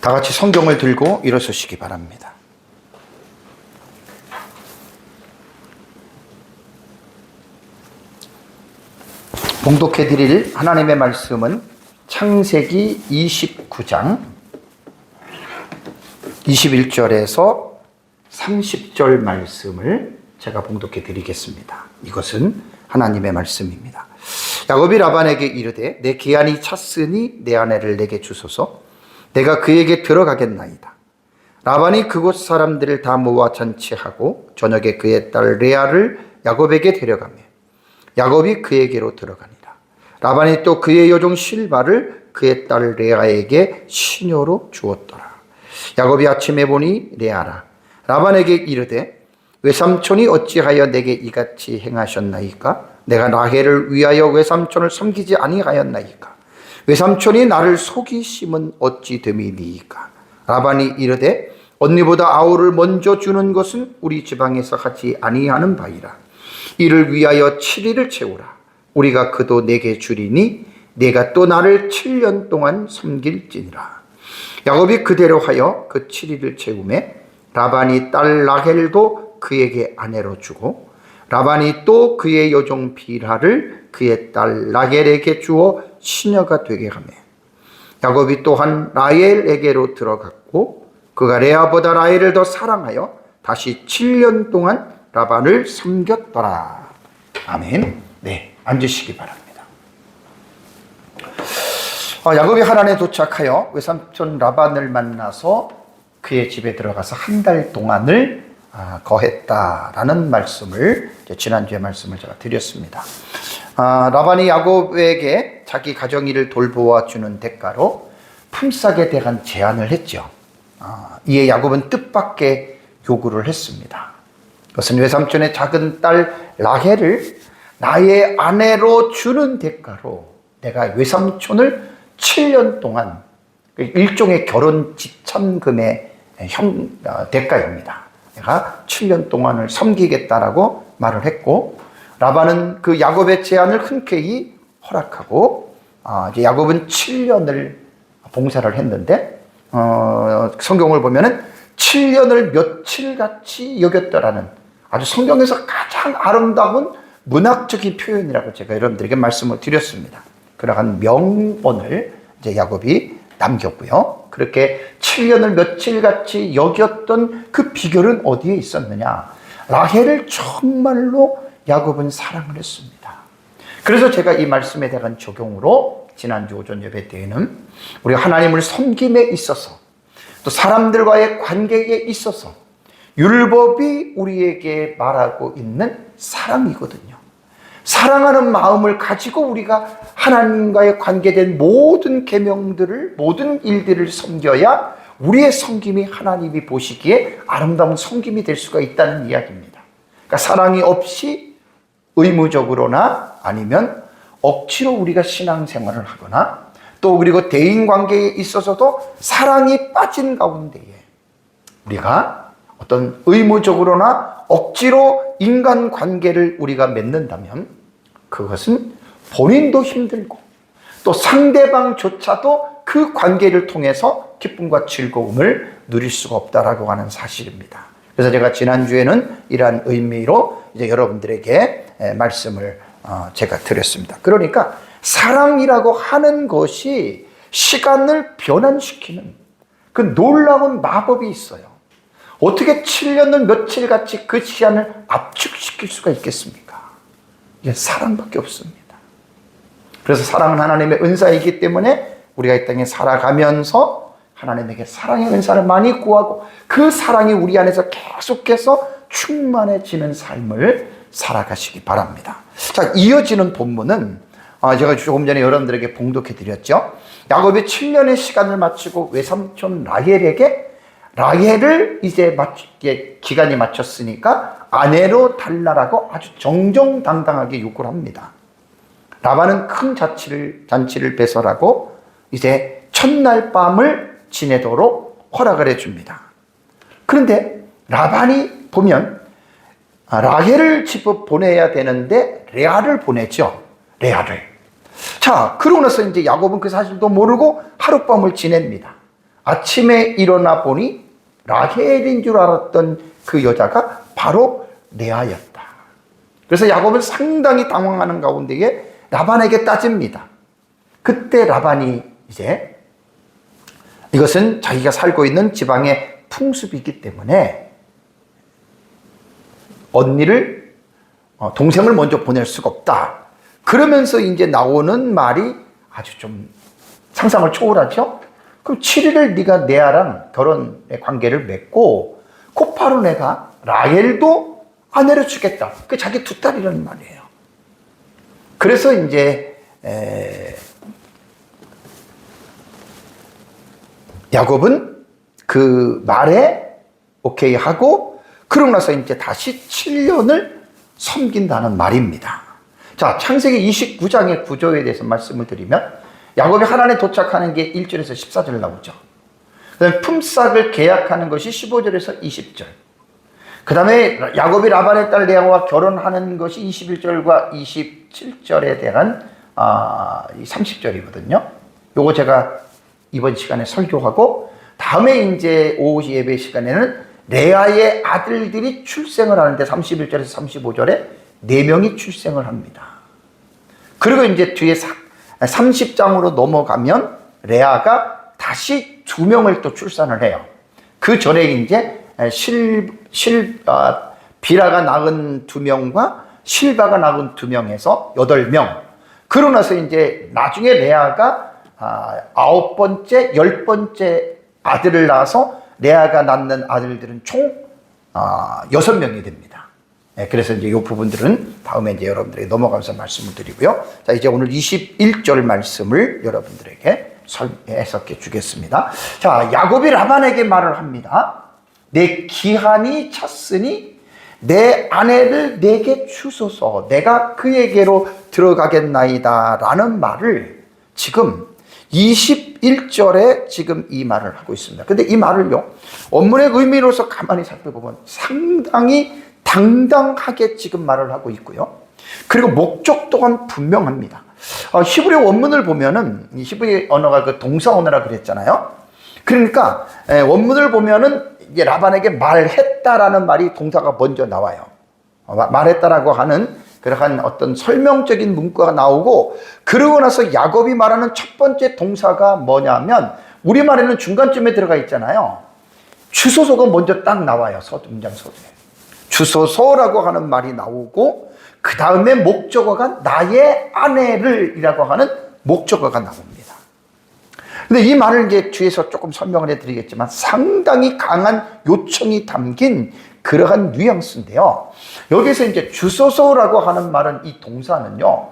다 같이 성경을 들고 일어서시기 바랍니다. 봉독해 드릴 하나님의 말씀은 창세기 29장 21절에서 30절 말씀을 제가 봉독해 드리겠습니다. 이것은 하나님의 말씀입니다. 야곱이 라반에게 이르되 내 기한이 찼으니 내 아내를 내게 주소서. 내가 그에게 들어가겠나이다. 라반이 그곳 사람들을 다 모아 잔치하고 저녁에 그의 딸 레아를 야곱에게 데려가며 야곱이 그에게로 들어가니라. 라반이 또 그의 여종 실바를 그의 딸 레아에게 시녀로 주었더라. 야곱이 아침에 보니 레아라. 라반에게 이르되 외삼촌이 어찌하여 내게 이같이 행하셨나이까? 내가 라헬을 위하여 외삼촌을 섬기지 아니하였나이까? 외삼촌이 나를 속이심은 어찌 됨이니이까? 라반이 이르되 언니보다 아우를 먼저 주는 것은 우리 지방에서 하지 아니하는 바이라. 이를 위하여 7일을 채우라. 우리가 그도 내게 주리니 내가 또 나를 7년 동안 섬길지니라. 야곱이 그대로 하여 그 7일을 채우매 라반이 딸 라헬도 그에게 아내로 주고 라반이 또 그의 여종 빌하를 그의 딸 라헬에게 주어 시녀가 되게 하며 야곱이 또한 라헬에게로 들어갔고 그가 레아보다 라헬을 더 사랑하여 다시 7년 동안 라반을 섬겼더라. 아멘. 네, 앉으시기 바랍니다. 야곱이 하란에 도착하여 외삼촌 라반을 만나서 그의 집에 들어가서 한 달 동안을 거했다라는 말씀을 지난주에 말씀을 제가 드렸습니다. 라반이 야곱에게 자기 가정일을 돌보아 주는 대가로 품삯에 대한 제안을 했죠. 이에 야곱은 뜻밖의 요구를 했습니다. 그것은 외삼촌의 작은 딸 라헬을 나의 아내로 주는 대가로 내가 외삼촌을 7년 동안 일종의 결혼 지참금의 대가입니다. 내가 7년 동안을 섬기겠다라고 말을 했고 라반은 그 야곱의 제안을 흔쾌히 허락하고 이제 야곱은 7년을 봉사를 했는데 성경을 보면은 7년을 며칠같이 여겼더라는 아주 성경에서 가장 아름다운 문학적인 표현이라고 제가 여러분들에게 말씀을 드렸습니다. 그러한 명언을 이제 야곱이 남겼고요. 그렇게 7년을 며칠같이 여겼던 그 비결은 어디에 있었느냐? 라헬을 정말로 야곱은 사랑을 했습니다. 그래서 제가 이 말씀에 대한 적용으로 지난주 오전 예배 때에는 우리 하나님을 섬김에 있어서 또 사람들과의 관계에 있어서 율법이 우리에게 말하고 있는 사랑이거든요. 사랑하는 마음을 가지고 우리가 하나님과의 관계된 모든 계명들을 모든 일들을 섬겨야 우리의 섬김이 하나님이 보시기에 아름다운 섬김이 될 수가 있다는 이야기입니다. 그러니까 사랑이 없이 의무적으로나 아니면 억지로 우리가 신앙생활을 하거나 또 그리고 대인관계에 있어서도 사랑이 빠진 가운데에 우리가 어떤 의무적으로나 억지로 인간관계를 우리가 맺는다면 그것은 본인도 힘들고 또 상대방조차도 그 관계를 통해서 기쁨과 즐거움을 누릴 수가 없다라고 하는 사실입니다. 그래서 제가 지난주에는 이러한 의미로 이제 여러분들에게 말씀을 제가 드렸습니다. 그러니까 사랑이라고 하는 것이 시간을 변환시키는 그 놀라운 마법이 있어요. 어떻게 7년을 며칠같이 그 시간을 압축시킬 수가 있겠습니까? 이게 사랑밖에 없습니다. 그래서 사랑은 하나님의 은사이기 때문에 우리가 이 땅에 살아가면서 하나님에게 사랑의 은사를 많이 구하고 그 사랑이 우리 안에서 계속해서 충만해지는 삶을 살아가시기 바랍니다. 자, 이어지는 본문은 제가 조금 전에 여러분들에게 봉독해 드렸죠. 야곱이 7년의 시간을 마치고 외삼촌 라헬을 이제 기간이 마쳤으니까 아내로 달라라고 아주 정정당당하게 요구를 합니다. 라반은 큰 잔치를 배설하고 이제 첫날 밤을 지내도록 허락을 해줍니다. 그런데 라반이 보면 라헬을 집어 보내야 되는데 레아를 보내죠. 레아를. 자, 그러고 나서 이제 야곱은 그 사실도 모르고 하룻밤을 지냅니다. 아침에 일어나 보니 라헬인 줄 알았던 그 여자가 바로 레아였다. 그래서 야곱은 상당히 당황하는 가운데에 라반에게 따집니다. 그때 라반이 이제 이것은 자기가 살고 있는 지방의 풍습이기 때문에 언니를 동생을 먼저 보낼 수가 없다. 그러면서 이제 나오는 말이 아주 좀 상상을 초월하죠. 그럼 7일을 네가 레아랑 결혼의 관계를 맺고 곧바로 내가 라헬도 아내를 주겠다. 그 자기 두 딸이라는 말이에요. 그래서 이제 야곱은 그 말에 오케이 하고 그러고 나서 이제 다시 7년을 섬긴다는 말입니다. 자, 창세기 29장의 구조에 대해서 말씀을 드리면 야곱이 하란에 도착하는 게 1절에서 14절 나오죠. 그 다음에 품삯을 계약하는 것이 15절에서 20절. 그 다음에 야곱이 라반의 딸 레아와 결혼하는 것이 21절과 27절에 대한 30절이거든요. 요거 제가 이번 시간에 설교하고 다음에 이제 오후 예배 시간에는 레아의 아들들이 출생을 하는데 31절에서 35절에 4명이 출생을 합니다. 그리고 이제 뒤에 30장으로 넘어가면 레아가 다시 2명을 또 출산을 해요. 그 전에 이제 비라가 낳은 2명과 실바가 낳은 2명에서 8명. 그러고 나서 이제 나중에 레아가 9번째, 10번째 아들을 낳아서 레아가 낳는 아들들은 총 6명이 됩니다. 네, 그래서 이제 이 부분들은 다음에 이제 여러분들에게 넘어가면서 말씀을 드리고요. 자, 이제 오늘 21절 말씀을 여러분들에게 해석해 주겠습니다. 자, 야곱이 라반에게 말을 합니다. 내 기한이 찼으니 내 아내를 내게 주소서. 내가 그에게로 들어가겠나이다. 라는 말을 지금 21절에 지금 이 말을 하고 있습니다. 근데 이 말을요, 원문의 의미로서 가만히 살펴보면 상당히 당당하게 지금 말을 하고 있고요. 그리고 목적 또한 분명합니다. 히브리 원문을 보면은, 히브리 언어가 그 동사 언어라 그랬잖아요. 그러니까 원문을 보면은 이제 라반에게 말했다라는 말이 동사가 먼저 나와요. 말했다라고 하는 그러한 어떤 설명적인 문구가 나오고, 그러고 나서 야곱이 말하는 첫 번째 동사가 뭐냐면 우리말에는 중간쯤에 들어가 있잖아요. 주소서가 먼저 딱 나와요. 문장 서두에 주소서라고 하는 말이 나오고, 그 다음에 목적어가 나의 아내를 이라고 하는 목적어가 나옵니다. 근데 이 말을 이제 뒤에서 조금 설명을 해드리겠지만 상당히 강한 요청이 담긴 그러한 뉘앙스인데요. 여기서 이제 주소서라고 하는 말은 이 동사는요,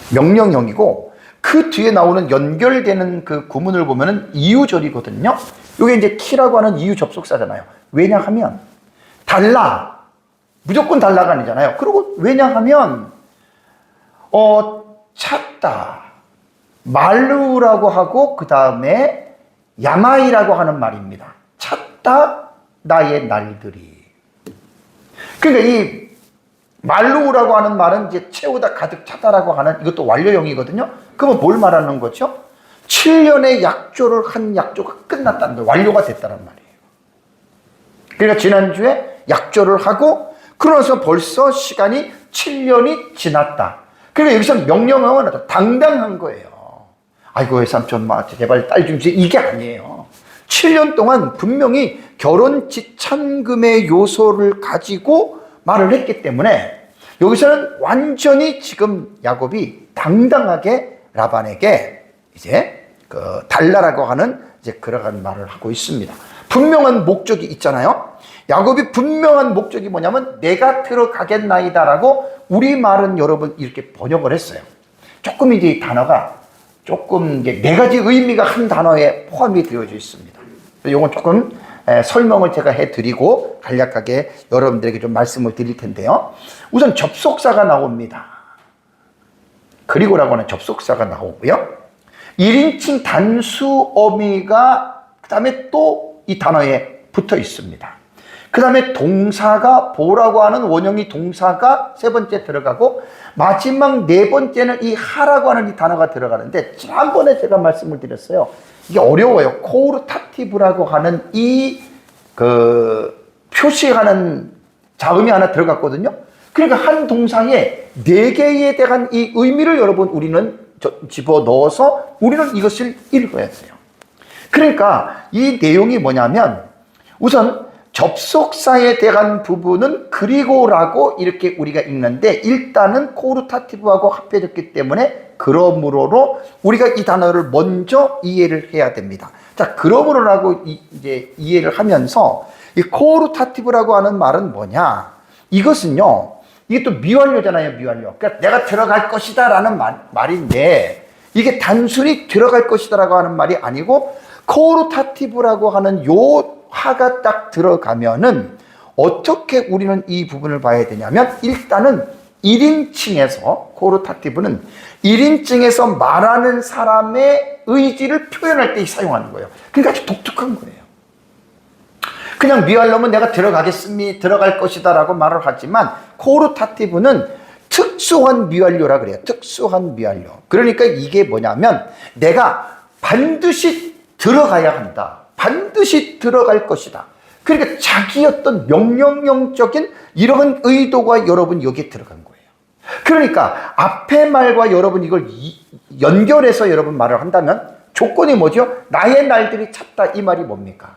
명령형이고, 그 뒤에 나오는 연결되는 그 구문을 보면은 이유절이거든요. 이게 이제 키라고 하는 이유 접속사잖아요. 왜냐하면 달라, 무조건 달라가 아니잖아요. 그리고 왜냐하면 찾다, 말루라고 하고 그 다음에 야마이라고 하는 말입니다. 찾다 나의 날들이. 그러니까 이 말루라고 하는 말은 이제 채우다 가득 차다라고 하는 이것도 완료형이거든요. 그러면 뭘 말하는 거죠? 7년의 약조를 한 약조가 끝났다는 거예요. 완료가 됐다는 말이에요. 그러니까 지난주에 약조를 하고 그러면서 벌써 시간이 7년이 지났다. 그러니까 여기서 명령형은 당당한 거예요. 아이고 삼촌 제발 딸 좀 주세요. 이게 아니에요. 7년 동안 분명히 결혼 지참금의 요소를 가지고 말을 했기 때문에 여기서는 완전히 지금 야곱이 당당하게 라반에게 이제 달라라고 하는 이제 그러한 말을 하고 있습니다. 분명한 목적이 있잖아요. 야곱이 분명한 목적이 뭐냐면 내가 들어가겠나이다라고 우리말은 여러분 이렇게 번역을 했어요. 조금 이제 이 단어가 조금 이제 4가지 의미가 한 단어에 포함이 되어져 있습니다. 이건 조금 설명을 제가 해드리고 간략하게 여러분들에게 좀 말씀을 드릴 텐데요. 우선 접속사가 나옵니다. 그리고라고 하는 접속사가 나오고요. 1인칭 단수 어미가 그 다음에 또 이 단어에 붙어 있습니다. 그 다음에 동사가 보라고 하는 원형이 동사가 세 번째 들어가고 마지막 네 번째는 이 하라고 하는 이 단어가 들어가는데 지난번에 제가 말씀을 드렸어요. 이게 어려워요. 코르타티브라고 하는 이 표시하는 자음이 하나 들어갔거든요. 그러니까 한 동사에 네 개에 대한 이 의미를 여러분 우리는 집어넣어서 우리는 이것을 읽어야 돼요. 그러니까 이 내용이 뭐냐면 우선 접속사에 대한 부분은 그리고라고 이렇게 우리가 읽는데 일단은 코르타티브하고 합해졌기 때문에 그러므로로 우리가 이 단어를 먼저 이해를 해야 됩니다. 자, 그러므로라고 이제 이해를 하면서 이 코르타티브라고 하는 말은 뭐냐? 이것은요, 이게 또 미완료잖아요, 미완료. 그러니까 내가 들어갈 것이다 라는 말인데 이게 단순히 들어갈 것이다 라고 하는 말이 아니고 코르타티브라고 하는 요 하가 딱 들어가면은 어떻게 우리는 이 부분을 봐야 되냐면 일단은 1인칭에서 코르타티브는 1인칭에서 말하는 사람의 의지를 표현할 때 사용하는 거예요. 그러니까 아주 독특한 거예요. 그냥 미완료면 내가 들어갈 것이다 라고 말을 하지만 코르타티브는 특수한 미완료라 그래요. 특수한 미완료. 그러니까 이게 뭐냐면 내가 반드시 들어가야 한다. 반드시 들어갈 것이다. 그러니까 자기 어떤 명령형적인 이런 의도가 여러분 여기에 들어간 거예요. 그러니까 앞에 말과 여러분 이걸 연결해서 여러분 말을 한다면 조건이 뭐죠? 나의 날들이 찼다. 이 말이 뭡니까?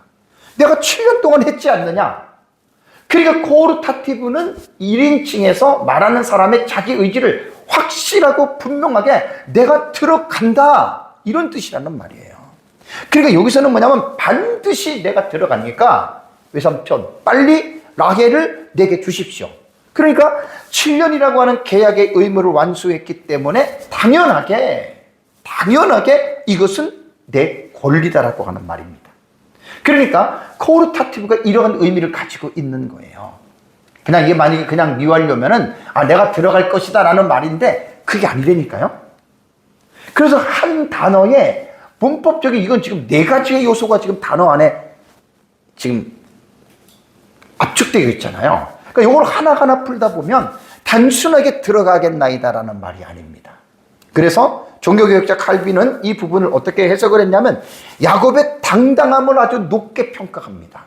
내가 7년 동안 했지 않느냐? 그러니까 코르타티브는 1인칭에서 말하는 사람의 자기 의지를 확실하고 분명하게 내가 들어간다. 이런 뜻이라는 말이에요. 그러니까 여기서는 뭐냐면 반드시 내가 들어가니까 외삼촌 빨리 라헬을 내게 주십시오. 그러니까 7년이라고 하는 계약의 의무를 완수했기 때문에 당연하게 이것은 내 권리다라고 하는 말입니다. 그러니까 코르타티브가 이러한 의미를 가지고 있는 거예요. 그냥 이게 만약에 그냥 미완료면은 내가 들어갈 것이다 라는 말인데 그게 아니라니까요. 그래서 한 단어에 문법적인 이건 지금 네 가지의 요소가 지금 단어 안에 지금 압축되어 있잖아요. 그러니까 이걸 하나하나 풀다 보면 단순하게 들어가겠나이다라는 말이 아닙니다. 그래서 종교개혁자 칼빈은 이 부분을 어떻게 해석을 했냐면 야곱의 당당함을 아주 높게 평가합니다.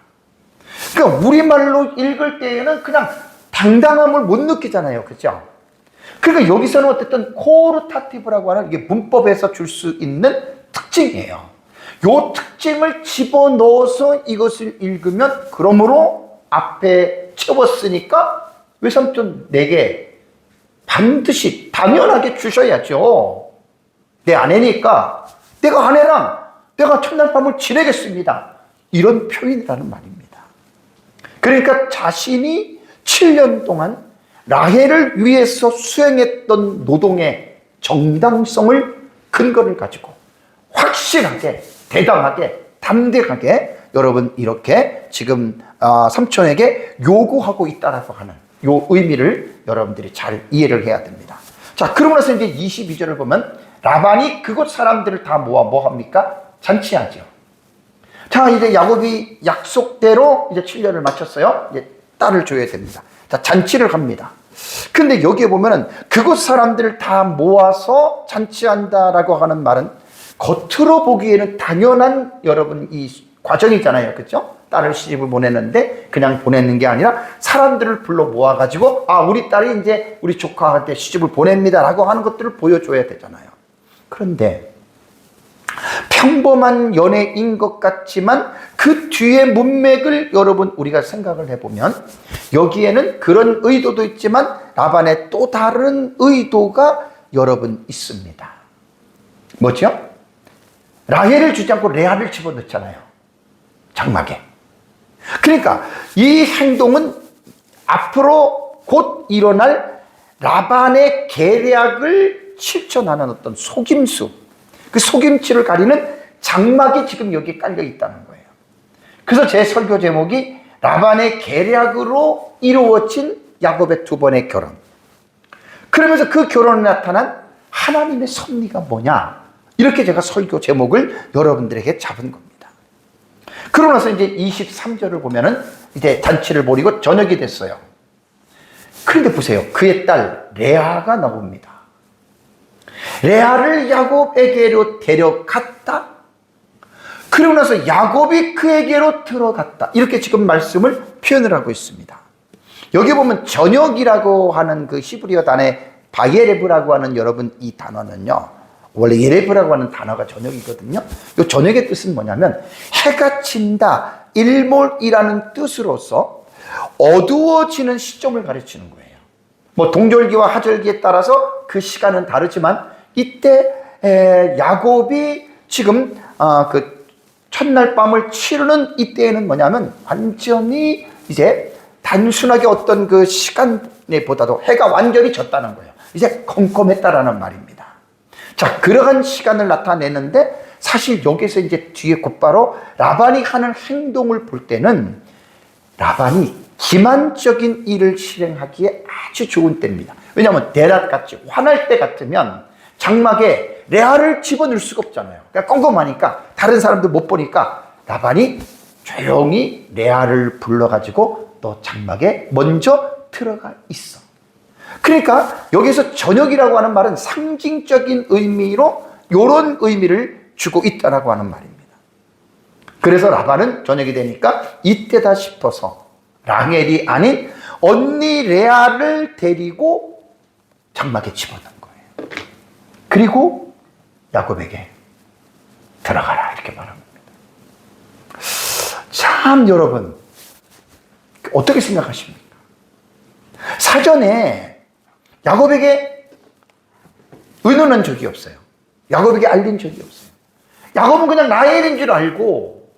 그러니까 우리말로 읽을 때에는 그냥 당당함을 못 느끼잖아요. 그죠? 그러니까 여기서는 어쨌든 코르타티브라고 하는 이게 문법에서 줄 수 있는 특징이에요. 요 특징을 집어넣어서 이것을 읽으면 그러므로 앞에 채웠으니까 외삼촌 내게 반드시 당연하게 주셔야죠. 내 아내니까 내가 아내랑 내가 첫날 밤을 지내겠습니다. 이런 표현이라는 말입니다. 그러니까 자신이 7년 동안 라헬을 위해서 수행했던 노동의 정당성을 근거를 가지고 확실하게, 대담하게, 담대하게 여러분 이렇게 지금 삼촌에게 요구하고 있다라고 하는 요 의미를 여러분들이 잘 이해를 해야 됩니다. 자, 그러고 나서 이제 22절을 보면 라반이 그곳 사람들을 다 모아 뭐 합니까? 잔치하죠. 자, 이제 야곱이 약속대로 이제 7년을 마쳤어요. 이제 딸을 줘야 됩니다. 자, 잔치를 합니다. 근데 여기에 보면은 그곳 사람들을 다 모아서 잔치한다라고 하는 말은 겉으로 보기에는 당연한 여러분 이 과정이잖아요. 그렇죠? 딸을 시집을 보내는데 그냥 보내는 게 아니라 사람들을 불러 모아가지고 우리 딸이 이제 우리 조카한테 시집을 보냅니다라고 하는 것들을 보여줘야 되잖아요. 그런데 평범한 연애인 것 같지만 그 뒤에 문맥을 여러분 우리가 생각을 해보면 여기에는 그런 의도도 있지만 라반의 또 다른 의도가 여러분 있습니다. 뭐죠? 라헬을 주지 않고 레아를 집어넣잖아요. 장막에. 그러니까 이 행동은 앞으로 곧 일어날 라반의 계략을 실천하는 어떤 속임수, 그 속임치를 가리는 장막이 지금 여기 깔려 있다는 거예요. 그래서 제 설교 제목이 라반의 계략으로 이루어진 야곱의 두 번의 결혼. 그러면서 그 결혼에 나타난 하나님의 섭리가 뭐냐? 이렇게 제가 설교 제목을 여러분들에게 잡은 겁니다. 그러고 나서 이제 23절을 보면은 이제 잔치를 벌이고 저녁이 됐어요. 그런데 보세요. 그의 딸 레아가 나옵니다. 레아를 야곱에게로 데려갔다. 그러고 나서 야곱이 그에게로 들어갔다. 이렇게 지금 말씀을 표현을 하고 있습니다. 여기 보면 저녁이라고 하는 그 히브리어 단어에 바예레브라고 하는 여러분 이 단어는요. 원래 예레브라고 하는 단어가 저녁이거든요. 이 저녁의 뜻은 뭐냐면 해가 진다, 일몰이라는 뜻으로서 어두워지는 시점을 가르치는 거예요. 뭐 동절기와 하절기에 따라서 그 시간은 다르지만 이때 야곱이 지금 그 첫날 밤을 치르는 이때에는 뭐냐면 완전히 이제 단순하게 어떤 그 시간에 보다도 해가 완전히 졌다는 거예요. 이제 컴컴했다라는 말입니다. 자, 그러한 시간을 나타내는데 사실 여기서 이제 뒤에 곧바로 라반이 하는 행동을 볼 때는 라반이 기만적인 일을 실행하기에 아주 좋은 때입니다. 왜냐하면 대낮같이 화날 때 같으면 장막에 레아를 집어넣을 수가 없잖아요. 그러니까 껌껌하니까 다른 사람들 못 보니까 라반이 조용히 레아를 불러가지고 또 장막에 먼저 들어가 있어. 그러니까 여기서 저녁이라고 하는 말은 상징적인 의미로 이런 의미를 주고 있다라고 하는 말입니다. 그래서 라반은 저녁이 되니까 이때다 싶어서 라헬이 아닌 언니 레아를 데리고 장막에 집어넣은 거예요. 그리고 야곱에게 들어가라 이렇게 말합니다. 참 여러분 어떻게 생각하십니까? 사전에 야곱에게 의논한 적이 없어요. 야곱에게 알린 적이 없어요. 야곱은 그냥 라헬인 줄 알고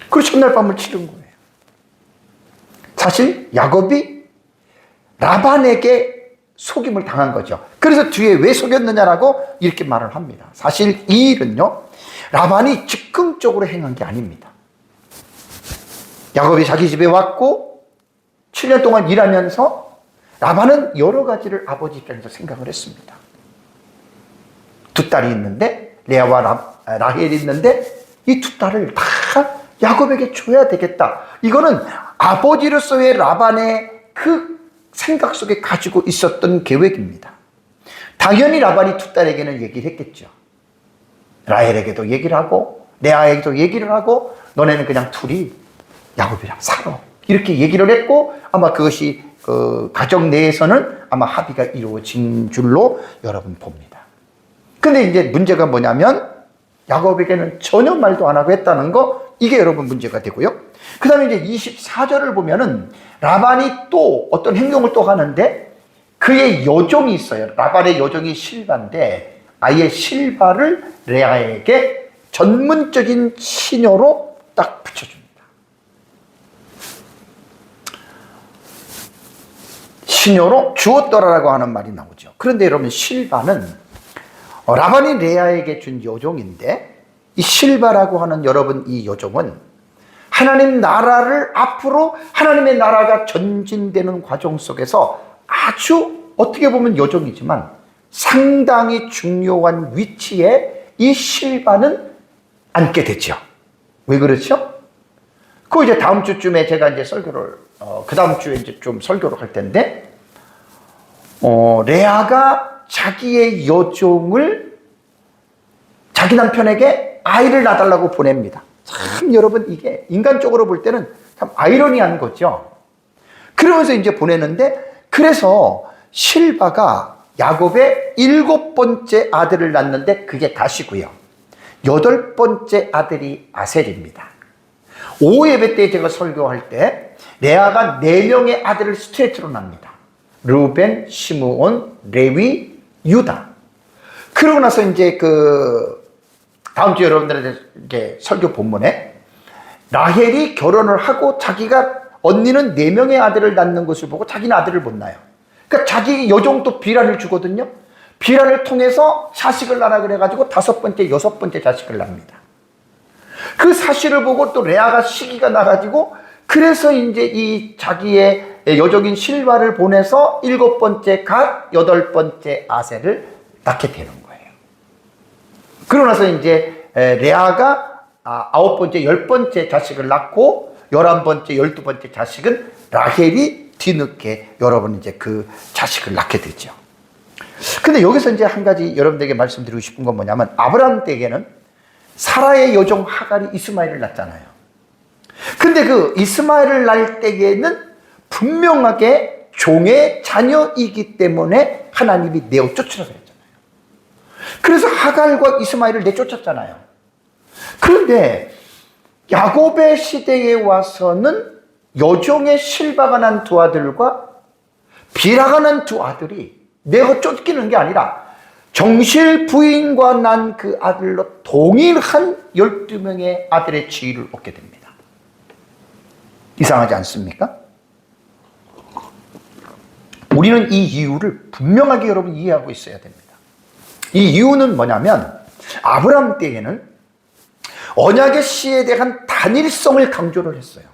그 첫날 밤을 치른 거예요. 사실 야곱이 라반에게 속임을 당한 거죠. 그래서 뒤에 왜 속였느냐라고 이렇게 말을 합니다. 사실 이 일은요, 라반이 즉흥적으로 행한 게 아닙니다. 야곱이 자기 집에 왔고 7년 동안 일하면서 라반은 여러 가지를 아버지 입장에서 생각을 했습니다. 두 딸이 있는데 레아와 라헬이 있는데 이 두 딸을 다 야곱에게 줘야 되겠다. 이거는 아버지로서의 라반의 그 생각 속에 가지고 있었던 계획입니다. 당연히 라반이 두 딸에게는 얘기를 했겠죠. 라헬에게도 얘기를 하고 레아에게도 얘기를 하고 너네는 그냥 둘이 야곱이랑 살아. 이렇게 얘기를 했고 아마 그것이 그 가정 내에서는 아마 합의가 이루어진 줄로 여러분 봅니다. 근데 이제 문제가 뭐냐면 야곱에게는 전혀 말도 안 하고 했다는 거, 이게 여러분 문제가 되고요. 그 다음에 이제 24절을 보면은 라반이 또 어떤 행동을 또 하는데 그의 여종이 있어요. 라반의 여종이 실바인데 아예 실바를 레아에게 전문적인 시녀로 딱 붙여줍니다. 시녀로 주었더라라고 하는 말이 나오죠. 그런데 여러분 실바는 라반이 레아에게 준 여종인데 이 실바라고 하는 여러분 이 여종은 하나님 나라를 앞으로 하나님의 나라가 전진되는 과정 속에서 아주 어떻게 보면 여종이지만 상당히 중요한 위치에 이 실바는 앉게 되죠. 왜 그렇죠? 그 이제 다음 주쯤에 제가 이제 설교를 그 다음 주에 이제 좀 설교를 할 텐데 레아가 자기의 여종을 자기 남편에게 아이를 낳아달라고 보냅니다. 참 여러분 이게 인간적으로 볼 때는 참 아이러니한 거죠. 그러면서 이제 보내는데 그래서 실바가 야곱의 7번째 아들을 낳는데 그게 다시고요. 8번째 아들이 아셀입니다. 5예배 때 제가 설교할 때 레아가 4명의 아들을 스트레이트로 낳습니다. 르벤, 시므온, 레위, 유다. 그러고 나서 이제 그 다음 주 여러분들한테 이제 설교 본문에 라헬이 결혼을 하고 자기가 언니는 4명의 아들을 낳는 것을 보고 자기는 아들을 못 낳아요. 그러니까 자기 여종도 비란을 주거든요. 비란을 통해서 자식을 낳아 그래가지고 5번째, 6번째 자식을 낳습니다. 그 사실을 보고 또 레아가 시기가 나가지고 그래서 이제 이 자기의 여종인 실바를 보내서 7번째 갓, 8번째 아셀을 낳게 되는 거예요. 그러고 나서 이제 레아가 9번째, 10번째 자식을 낳고 11번째, 12번째 자식은 라헬이 뒤늦게 여러분 이제 그 자식을 낳게 되죠. 근데 여기서 이제 한 가지 여러분들에게 말씀드리고 싶은 건 뭐냐면 아브라함 때에는 사라의 여종 하갈이 이스마엘을 낳잖아요. 근데 그 이스마엘을 낳을 때에는 분명하게 종의 자녀이기 때문에 하나님이 내어 쫓으라고 했잖아요. 그래서 하갈과 이스마엘을 내쫓았잖아요. 그런데 야곱의 시대에 와서는 여종의 실바가 난 두 아들과 비라가 난 두 아들이 내어 쫓기는 게 아니라 정실 부인과 난 그 아들로 동일한 12명의 아들의 지위를 얻게 됩니다. 이상하지 않습니까? 우리는 이 이유를 분명하게 여러분 이해하고 있어야 됩니다. 이 이유는 뭐냐면 아브라함 때에는 언약의 씨에 대한 단일성을 강조를 했어요.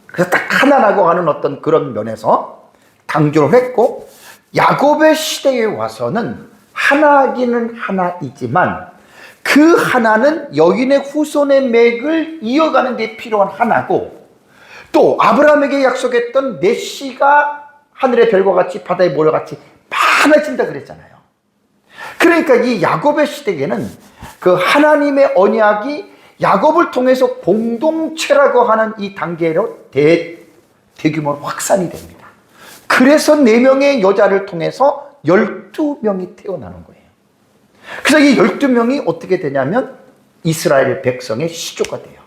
그래서 딱 하나라고 하는 어떤 그런 면에서 강조를 했고, 야곱의 시대에 와서는 하나기는 하나이지만 그 하나는 여인의 후손의 맥을 이어가는 데 필요한 하나고, 또 아브라함에게 약속했던 내 씨가 하늘의 별과 같이 바다의 모래같이 많아진다 그랬잖아요. 그러니까 이 야곱의 시대에는 그 하나님의 언약이 야곱을 통해서 공동체라고 하는 이 단계로 대규모로 확산이 됩니다. 그래서 4명의 여자를 통해서 12명이 태어나는 거예요. 그래서 이 12명이 어떻게 되냐면 이스라엘 백성의 시조가 돼요.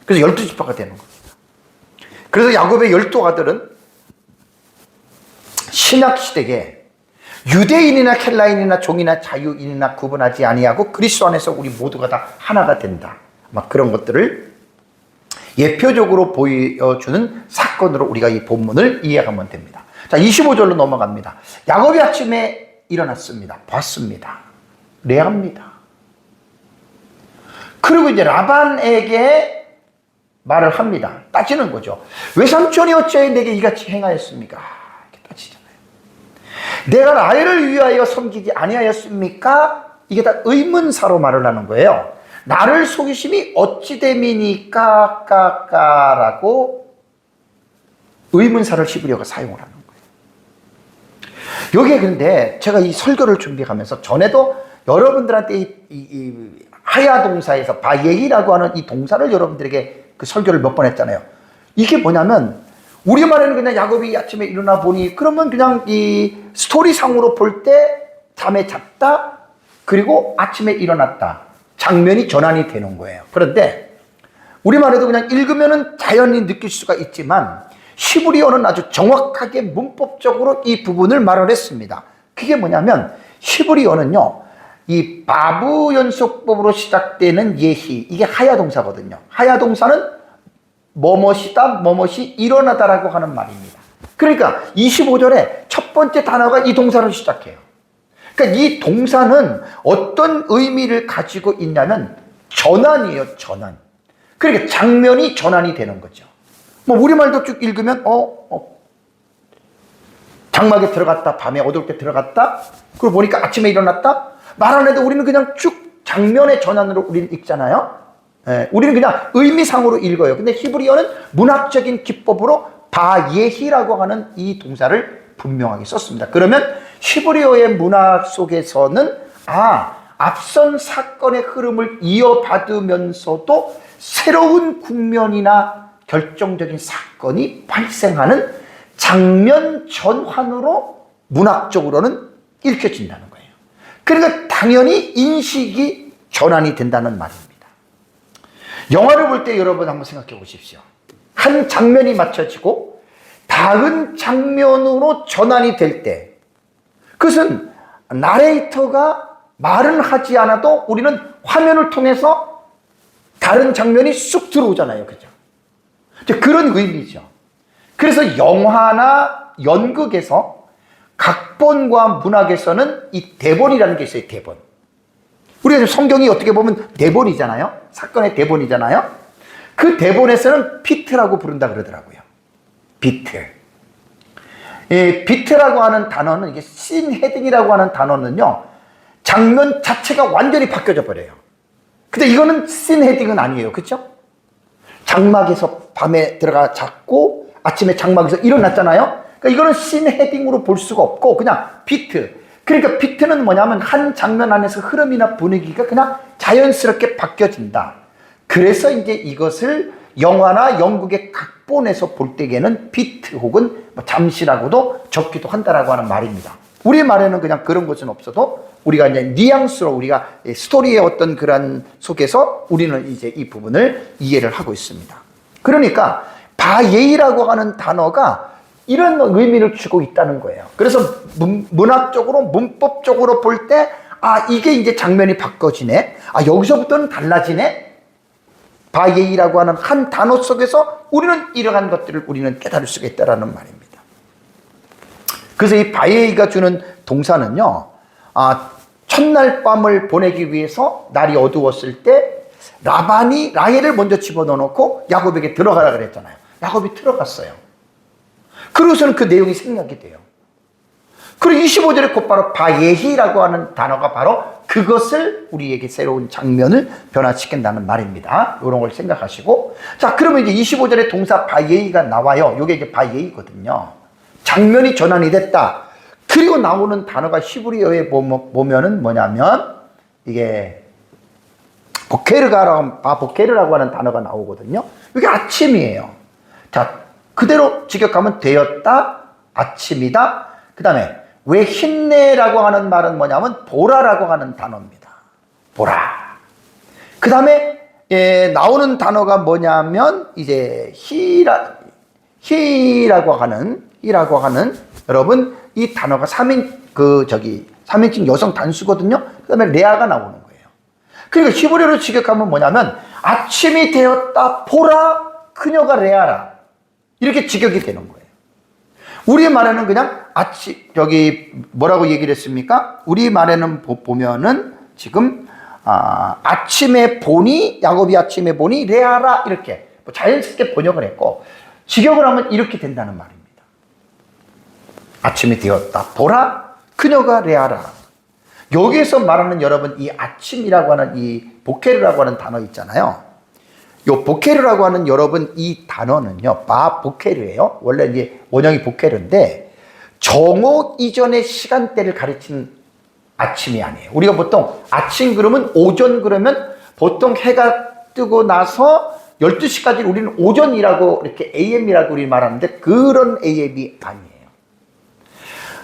그래서 12지파가 되는 겁니다. 그래서 야곱의 12아들은 신약 시대에 유대인이나 켈라인이나 종이나 자유인이나 구분하지 아니하고 그리스도 안에서 우리 모두가 다 하나가 된다. 막 그런 것들을 예표적으로 보여주는 사건으로 우리가 이 본문을 이해하면 됩니다. 자, 25절로 넘어갑니다. 야곱이 아침에 일어났습니다. 봤습니다. 레아입니다. 그리고 이제 라반에게 말을 합니다. 따지는 거죠. 외삼촌이 어찌하여 내게 이같이 행하였습니까? 이렇게 따지잖아요. 내가 라헬을 위하여 섬기지 아니하였습니까? 이게 다 의문사로 말을 하는 거예요. 나를 속이심이 어찌 됨이니까 까까라고 의문사를 씹으려고 사용을 하는 거예요. 여기에 근데 제가 이 설교를 준비하면서 전에도 여러분들한테 이 하야 동사에서 바예히라고 하는 이 동사를 여러분들에게 그 설교를 몇 번 했잖아요. 이게 뭐냐면 우리말에는 그냥 야곱이 아침에 일어나 보니 그러면 그냥 이 스토리상으로 볼 때 잠에 잤다 그리고 아침에 일어났다 장면이 전환이 되는 거예요. 그런데 우리말에도 그냥 읽으면은 자연히 느낄 수가 있지만 히브리어는 아주 정확하게 문법적으로 이 부분을 말을 했습니다. 그게 뭐냐면 히브리어는요 이 바브 연속법으로 시작되는 예히, 이게 하야 동사거든요. 하야 동사는 뭐뭇이다, 뭐뭇이 일어나다라고 하는 말입니다. 그러니까 25절에 첫 번째 단어가 이 동사로 시작해요. 그러니까 이 동사는 어떤 의미를 가지고 있냐면 전환이에요, 전환. 그러니까 장면이 전환이 되는 거죠. 뭐 우리말도 쭉 읽으면 장막에 들어갔다, 밤에 어두울 때 들어갔다, 그리고 보니까 아침에 일어났다. 말 안 해도 우리는 그냥 쭉 장면의 전환으로 우리는 읽잖아요. 우리는 그냥 의미상으로 읽어요. 근데 히브리어는 문학적인 기법으로 바예히라고 하는 이 동사를 분명하게 썼습니다. 그러면 히브리어의 문학 속에서는 앞선 사건의 흐름을 이어받으면서도 새로운 국면이나 결정적인 사건이 발생하는 장면 전환으로 문학적으로는 읽혀진다는 거예요. 그러니까 당연히 인식이 전환이 된다는 말입니다. 영화를 볼 때 여러분 한번 생각해 보십시오. 한 장면이 맞춰지고 다른 장면으로 전환이 될 때 그것은 나레이터가 말은 하지 않아도 우리는 화면을 통해서 다른 장면이 쑥 들어오잖아요. 그죠? 그런 의미죠. 그래서 영화나 연극에서 각본과 문학에서는 이 대본이라는 게 있어요. 대본. 우리가 성경이 어떻게 보면 대본이잖아요. 사건의 대본이잖아요. 그 대본에서는 비트라고 부른다 그러더라고요. 비트. 이 비트라고 하는 단어는 이게 씬 헤딩이라고 하는 단어는요. 장면 자체가 완전히 바뀌어져 버려요. 근데 이거는 씬 헤딩은 아니에요. 그렇죠? 장막에서 밤에 들어가 잤고 아침에 장막에서 일어났잖아요. 그러니까 이거는 씬 헤딩으로 볼 수가 없고 그냥 비트. 그러니까 비트는 뭐냐면 한 장면 안에서 흐름이나 분위기가 그냥 자연스럽게 바뀌어진다. 그래서 이제 이것을 영화나 영국의 각본에서 볼 때에는 비트 혹은 뭐 잠시라고도 적기도 한다라고 하는 말입니다. 우리 말에는 그냥 그런 것은 없어도 우리가 이제 뉘앙스로 우리가 스토리의 어떤 그런 속에서 우리는 이제 이 부분을 이해를 하고 있습니다. 그러니까 바예이라고 하는 단어가 이런 의미를 주고 있다는 거예요. 그래서 문학적으로 문법적으로 볼 때 이게 이제 장면이 바꿔지네. 여기서부터는 달라지네. 바예이라고 하는 한 단어 속에서 우리는 이러한 것들을 우리는 깨달을 수가 있다라는 말입니다. 그래서 이 바예이가 주는 동사는요, 첫날 밤을 보내기 위해서 날이 어두웠을 때 라반이 라헬을 먼저 집어넣어놓고 야곱에게 들어가라 그랬잖아요. 야곱이 들어갔어요. 그러고서는 그 내용이 생각이 돼요. 그리고 25절에 곧바로 바예히라고 하는 단어가 바로 그것을 우리에게 새로운 장면을 변화시킨다는 말입니다. 이런 걸 생각하시고. 자, 그러면 이제 25절에 동사 바예히가 나와요. 이게 이제 바예히거든요. 장면이 전환이 됐다. 그리고 나오는 단어가 히브리어에 보면은 뭐냐면 이게 보케르라고 하는 단어가 나오거든요. 이게 아침이에요. 자, 그대로 직역하면 되었다, 아침이다. 그 다음에 왜 힘내라고 하는 말은 뭐냐면 보라라고 하는 단어입니다. 보라. 그 다음에 나오는 단어가 뭐냐면 이제 히라고 하는 여러분 이 단어가 3인칭 여성 단수거든요. 그 다음에 레아가 나오는 거예요. 그러니까 히브리어로 직역하면 뭐냐면 아침이 되었다, 보라, 그녀가 레아라. 이렇게 직역이 되는 거예요. 우리 말에는 그냥 뭐라고 얘기를 했습니까? 우리 말에는 보면은 지금, 아침에 보니, 야곱이 아침에 보니, 레아라, 이렇게 자연스럽게 번역을 했고, 직역을 하면 이렇게 된다는 말입니다. 아침이 되었다. 보라, 그녀가 레아라. 여기에서 말하는 여러분, 이 아침이라고 하는 이 보케르라고 하는 단어 있잖아요. 요 보케르라고 하는 여러분 이 단어는요, 보케르예요. 원래 이제 원형이 보케르인데 정오 이전의 시간대를 가르치는 아침이 아니에요. 우리가 보통 아침 그러면 오전 그러면 보통 해가 뜨고 나서 12시까지 우리는 오전이라고 이렇게 AM이라고 우리 말하는데 그런 AM이 아니에요.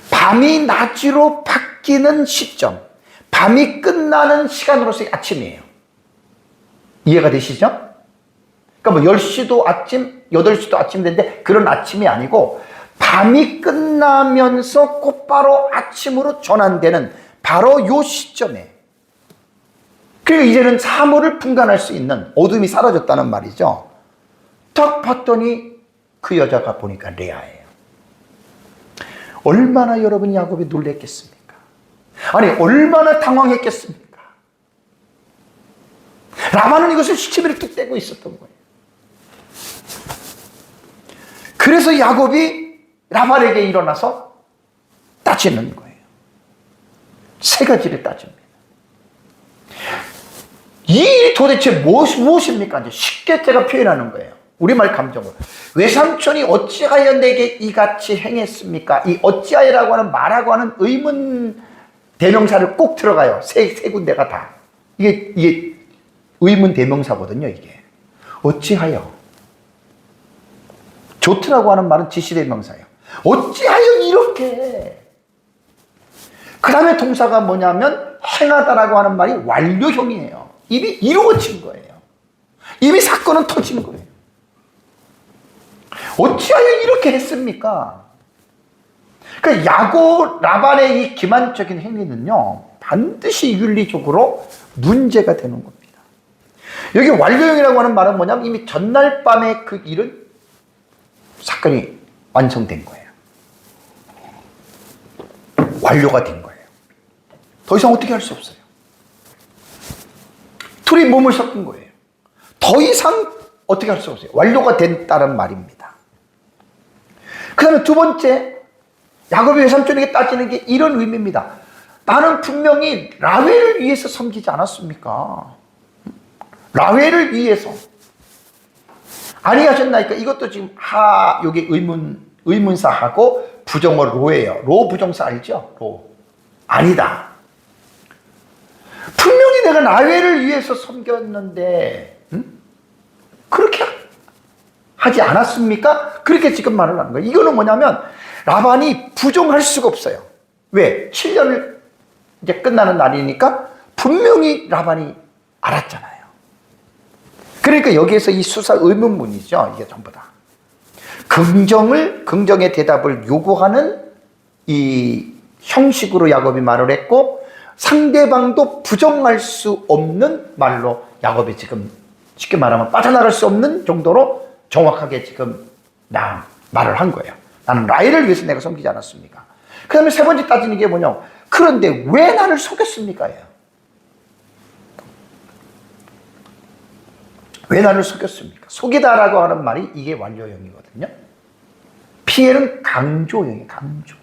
밤이 낮으로 바뀌는 시점, 밤이 끝나는 시간으로서의 아침이에요. 이해가 되시죠? 그러니까 뭐 10시도 아침, 8시도 아침 되는데 그런 아침이 아니고 밤이 끝나면서 곧바로 아침으로 전환되는 바로 요 시점에. 그리고 이제는 사물을 분간할 수 있는 어둠이 사라졌다는 말이죠. 딱 봤더니 그 여자가 보니까 레아예요. 얼마나 여러분이 야곱이 놀랬겠습니까? 아니 얼마나 당황했겠습니까? 라반은 이것을 시치미를 뚝 떼고 있었던 거예요. 그래서 야곱이 라반에게 일어나서 따지는 거예요. 세 가지를 따집니다. 이 일이 도대체 무엇입니까? 이제 쉽게 제가 표현하는 거예요. 우리말 감정을. 외삼촌이 어찌하여 내게 이같이 행했습니까? 이 어찌하여라고 하는 말하고 하는 의문 대명사를 꼭 들어가요. 세 군데가 다. 이게 의문 대명사거든요, 이게. 어찌하여. 좋더라고 하는 말은 지시대명사예요. 어찌하여 이렇게. 그 다음에 동사가 뭐냐면 행하다라고 하는 말이 완료형이에요. 이미 이루어진 거예요. 이미 사건은 터진 거예요. 어찌하여 이렇게 했습니까? 그러니까 라반의 이 기만적인 행위는요, 반드시 윤리적으로 문제가 되는 겁니다. 여기 완료형이라고 하는 말은 뭐냐면 이미 전날 밤에 그 일은 사건이 완성된 거예요. 완료가 된 거예요. 더 이상 어떻게 할 수 없어요. 둘이 몸을 섞은 거예요. 더 이상 어떻게 할 수 없어요. 완료가 됐다는 말입니다. 그 다음에 두 번째, 야곱이 외삼촌에게 따지는 게 이런 의미입니다. 나는 분명히 라헬을 위해서 섬기지 않았습니까? 라헬을 위해서 아니하셨나이까? 이것도 지금 여기 의문사하고 부정어 로예요. 로 부정사 알죠? 로. 아니다. 분명히 내가 라헬을 위해서 섬겼는데, 그렇게 하지 않았습니까? 그렇게 지금 말을 하는 거예요. 이거는 뭐냐면, 라반이 부정할 수가 없어요. 왜? 7년을 이제 끝나는 날이니까 분명히 라반이 알았잖아요. 그러니까 여기에서 이 수사 의문문이죠. 이게 전부 다. 긍정의 대답을 요구하는 이 형식으로 야곱이 말을 했고, 상대방도 부정할 수 없는 말로 야곱이 지금 쉽게 말하면 빠져나갈 수 없는 정도로 정확하게 지금 말을 한 거예요. 나는 라헬을 위해서 내가 섬기지 않았습니까? 그 다음에 세 번째 따지는 게 뭐냐? 그런데 왜 나를 속였습니까? 왜 나를 속였습니까? 속이다라고 하는 말이 이게 완료형이거든요. 피엘은 강조형이에요. 강조.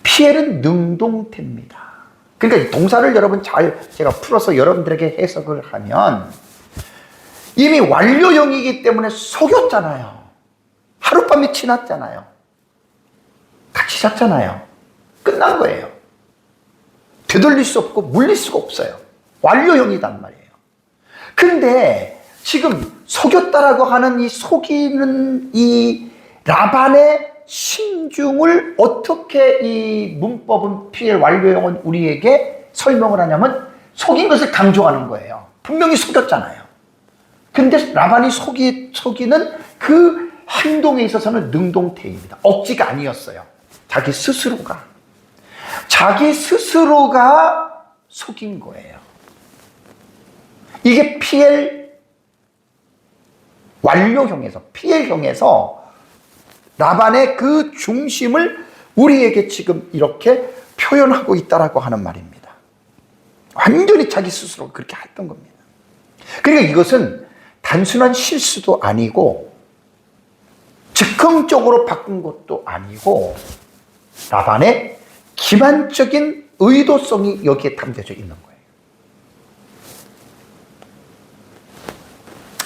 피엘은 능동태입니다. 그러니까 이 동사를 여러분 제가 풀어서 여러분들에게 해석을 하면 이미 완료형이기 때문에 속였잖아요. 하룻밤이 지났잖아요. 같이 잤잖아요. 끝난 거예요. 되돌릴 수 없고 물릴 수가 없어요. 완료형이단 말이에요. 근데 지금 속였다라고 하는 이 속이는 이 라반의 심중을 어떻게 이 문법은 피엘 완료형은 우리에게 설명을 하냐면 속인 것을 강조하는 거예요. 분명히 속였잖아요. 근데 라반이 속이는 그 행동에 있어서는 능동태입니다. 억지가 아니었어요. 자기 스스로가 속인 거예요. 이게 피엘 완료형에서 피엘형에서 라반의 그 중심을 우리에게 지금 이렇게 표현하고 있다라고 하는 말입니다. 완전히 자기 스스로 그렇게 했던 겁니다. 그러니까 이것은 단순한 실수도 아니고 즉흥적으로 바꾼 것도 아니고 라반의 기만적인 의도성이 여기에 담겨져 있는 거예요.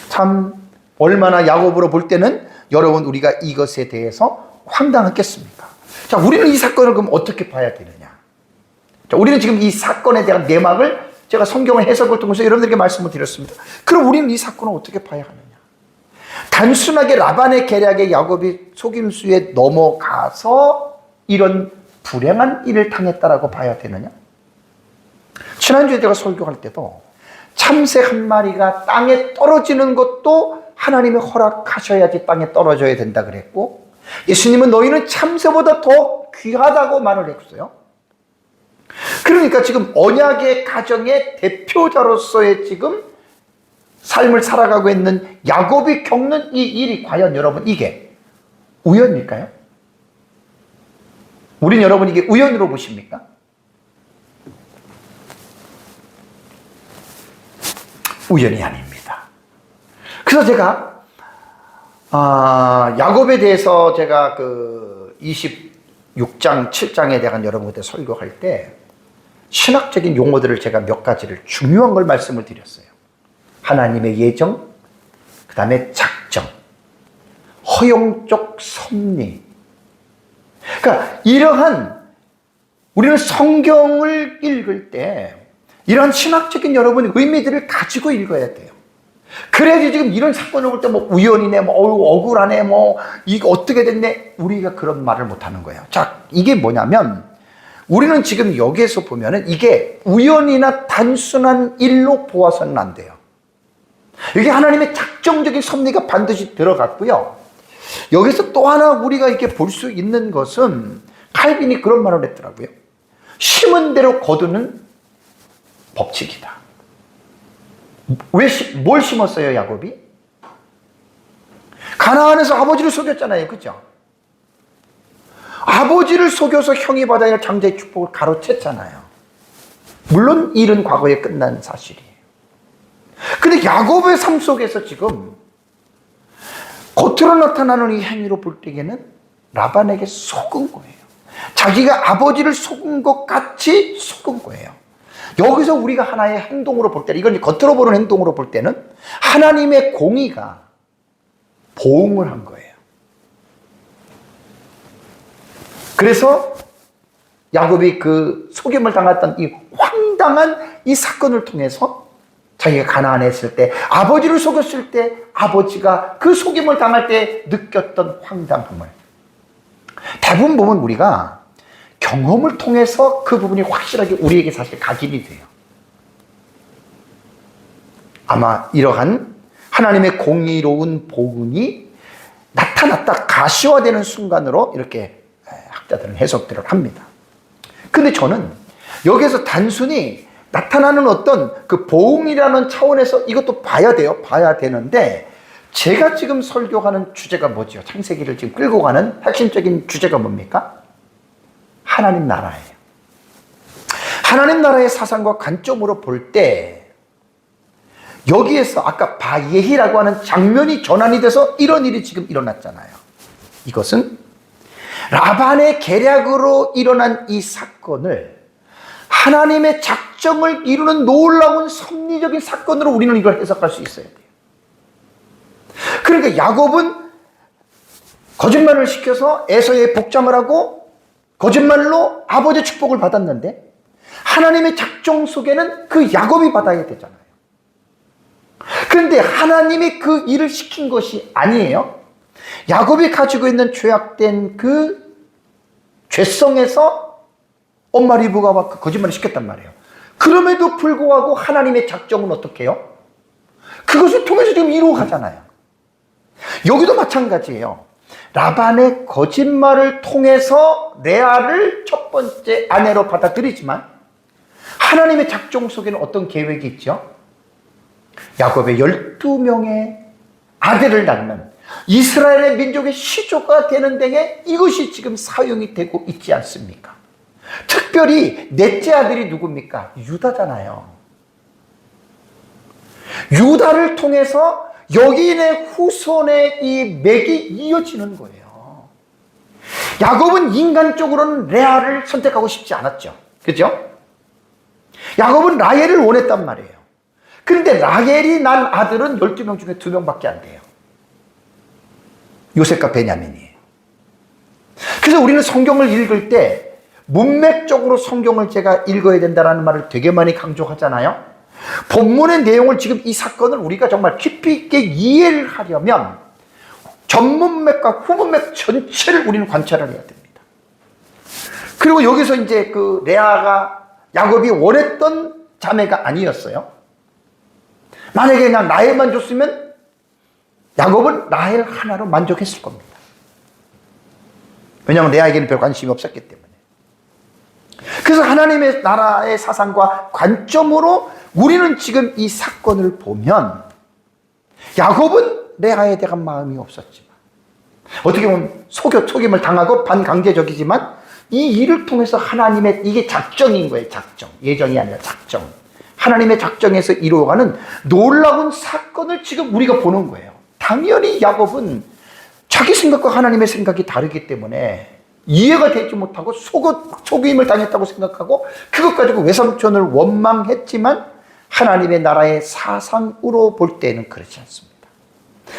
참 얼마나 야곱으로 볼 때는 여러분 우리가 이것에 대해서 황당했겠습니까? 자, 우리는 이 사건을 그럼 어떻게 봐야 되느냐? 자, 우리는 지금 이 사건에 대한 내막을 제가 성경의 해석을 통해서 여러분들에게 말씀을 드렸습니다. 그럼 우리는 이 사건을 어떻게 봐야 하느냐? 단순하게 라반의 계략에 야곱이 속임수에 넘어가서 이런 불행한 일을 당했다라고 봐야 되느냐? 지난주에 제가 설교할 때도 참새 한 마리가 땅에 떨어지는 것도 하나님이 허락하셔야지 땅에 떨어져야 된다 그랬고, 예수님은 너희는 참새보다 더 귀하다고 말을 했어요. 그러니까 지금 언약의 가정의 대표자로서의 지금 삶을 살아가고 있는 야곱이 겪는 이 일이 과연 여러분 이게 우연일까요? 우린 여러분 이게 우연으로 보십니까? 우연이 아닙니다. 그래서 제가 야곱에 대해서 제가 그 26장 7장에 대한 여러분한테 설교할 때 신학적인 용어들을 제가 몇 가지를 중요한 걸 말씀을 드렸어요. 하나님의 예정, 그 다음에 작정, 허용적 섭리. 그러니까 이러한 우리는 성경을 읽을 때 이러한 신학적인 여러분의 의미들을 가지고 읽어야 돼요. 그래야지 지금 이런 사건을 볼 때 뭐 우연이네, 뭐 억울하네, 뭐 이거 어떻게 됐네, 우리가 그런 말을 못 하는 거예요. 자, 이게 뭐냐면 우리는 지금 여기에서 보면은 이게 우연이나 단순한 일로 보아서는 안 돼요. 이게 하나님의 작정적인 섭리가 반드시 들어갔고요. 여기서 또 하나 우리가 이렇게 볼 수 있는 것은 칼빈이 그런 말을 했더라고요. 심은 대로 거두는 법칙이다. 뭘 심었어요, 야곱이? 가나안에서 아버지를 속였잖아요. 그죠? 아버지를 속여서 형이 받아야 할 장자의 축복을 가로챘잖아요. 물론 일은 과거에 끝난 사실이에요. 근데 야곱의 삶 속에서 지금 겉으로 나타나는 이 행위로 볼 때에는 라반에게 속은 거예요. 자기가 아버지를 속은 것 같이 속은 거예요. 여기서 우리가 하나의 행동으로 볼 때는, 이건 겉으로 보는 행동으로 볼 때는 하나님의 공의가 보응을 한 거예요. 그래서 야곱이 그 속임을 당했던 이 황당한 이 사건을 통해서 자기가 가나안에 있을 때, 아버지를 속였을 때, 아버지가 그 속임을 당할 때 느꼈던 황당함을, 대부분 보면 우리가 경험을 통해서 그 부분이 확실하게 우리에게 사실 각인이 돼요. 아마 이러한 하나님의 공의로운 복음이 나타났다, 가시화되는 순간으로 이렇게 학자들은 해석들을 합니다. 근데 저는 여기에서 단순히 나타나는 어떤 그 보응이라는 차원에서 이것도 봐야 돼요. 봐야 되는데, 제가 지금 설교하는 주제가 뭐죠? 창세기를 지금 끌고 가는 핵심적인 주제가 뭡니까? 하나님 나라예요. 하나님 나라의 사상과 관점으로 볼 때, 여기에서 아까 바예히라고 하는 장면이 전환이 돼서 이런 일이 지금 일어났잖아요. 이것은 라반의 계략으로 일어난 이 사건을 하나님의 작정을 이루는 놀라운 섭리적인 사건으로 우리는 이걸 해석할 수 있어야 돼요. 그러니까 야곱은 거짓말을 시켜서 에서의 복장을 하고 거짓말로 아버지의 축복을 받았는데, 하나님의 작정 속에는 그 야곱이 받아야 되잖아요. 그런데 하나님이 그 일을 시킨 것이 아니에요. 야곱이 가지고 있는 죄악된 그 죄성에서 엄마 리브가 막 거짓말을 시켰단 말이에요. 그럼에도 불구하고 하나님의 작정은 어떻게 해요? 그것을 통해서 지금 이루어가잖아요. 여기도 마찬가지예요. 라반의 거짓말을 통해서 레아를 첫 번째 아내로 받아들이지만, 하나님의 작정 속에는 어떤 계획이 있죠? 야곱의 12명의 아들을 낳는 이스라엘의 민족의 시조가 되는 데에 이것이 지금 사용이 되고 있지 않습니까? 특별히 넷째 아들이 누굽니까? 유다잖아요. 유다를 통해서 여기인의 후손의 이 맥이 이어지는 거예요. 야곱은 인간적으로는 레아를 선택하고 싶지 않았죠. 그죠? 야곱은 라헬을 원했단 말이에요. 그런데 라헬이 난 아들은 12명 중에 2명밖에 안 돼요. 요셉과 베냐민이에요. 그래서 우리는 성경을 읽을 때 문맥적으로 성경을 제가 읽어야 된다는 말을 되게 많이 강조하잖아요. 본문의 내용을, 지금 이 사건을 우리가 정말 깊이 있게 이해를 하려면 전문맥과 후문맥 전체를 우리는 관찰을 해야 됩니다. 그리고 여기서 이제 그 레아가 야곱이 원했던 자매가 아니었어요. 만약에 그냥 라헬만 줬으면 야곱은 라헬 하나로 만족했을 겁니다. 왜냐하면 레아에게는 별 관심이 없었기 때문에. 그래서 하나님의 나라의 사상과 관점으로 우리는 지금 이 사건을 보면, 야곱은 레아에 대한 마음이 없었지만, 어떻게 보면 속임을 당하고 반강제적이지만, 이 일을 통해서 하나님의, 이게 작정인 거예요. 작정. 예정이 아니라 작정. 하나님의 작정에서 이루어가는 놀라운 사건을 지금 우리가 보는 거예요. 당연히 야곱은 자기 생각과 하나님의 생각이 다르기 때문에 이해가 되지 못하고 속임을 당했다고 생각하고 그것 가지고 외삼촌을 원망했지만, 하나님의 나라의 사상으로 볼 때는 그렇지 않습니다.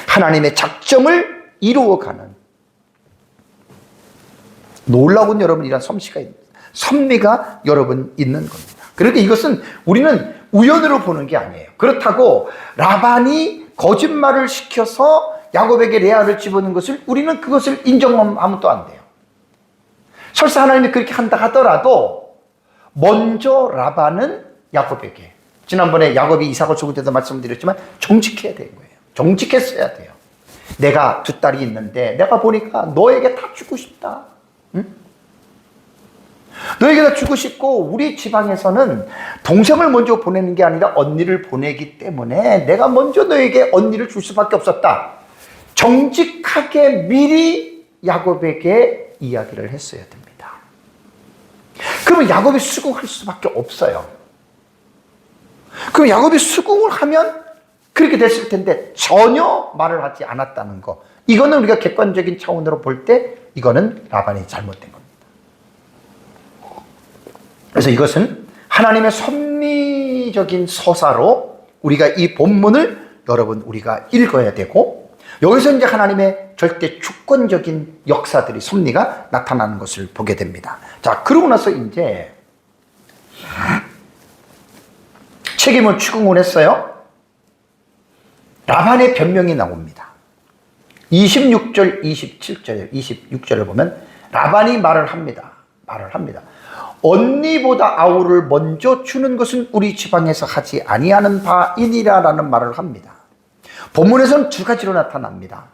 하나님의 작정을 이루어가는 놀라운, 여러분, 이런 섭리가 여러분 있는 겁니다. 그러니까 이것은 우리는 우연으로 보는 게 아니에요. 그렇다고 라반이 거짓말을 시켜서 야곱에게 레아를 집어넣은 것을 우리는 그것을 인정하면 또 안 돼요. 설사 하나님이 그렇게 한다 하더라도 먼저 라반은 야곱에게, 지난번에 야곱이 이삭을 죽을 때도 말씀드렸지만 정직해야 되는 거예요. 정직했어야 돼요. 내가 2딸이 있는데 내가 보니까 너에게 다 주고 싶다. 응? 너에게 다 주고 싶고, 우리 지방에서는 동생을 먼저 보내는 게 아니라 언니를 보내기 때문에 내가 먼저 너에게 언니를 줄 수밖에 없었다. 정직하게 미리 야곱에게 이야기를 했어야 됩니다. 그러면 야곱이 수긍할 수밖에 없어요. 그럼 야곱이 수긍을 하면 그렇게 됐을 텐데 전혀 말을 하지 않았다는 거, 이거는 우리가 객관적인 차원으로 볼 때 이거는 라반이 잘못된 겁니다. 그래서 이것은 하나님의 섭리적인 서사로 우리가 이 본문을 여러분 우리가 읽어야 되고, 여기서 이제 하나님의 절대 주권적인 역사들이 섭리가 나타나는 것을 보게 됩니다. 자, 그러고 나서 이제 책임을 추궁을 했어요. 라반의 변명이 나옵니다. 26절, 27절, 26절을 보면 라반이 말을 합니다. 언니보다 아우를 먼저 주는 것은 우리 지방에서 하지 아니하는 바이니라라는 말을 합니다. 본문에서는 두 가지로 나타납니다.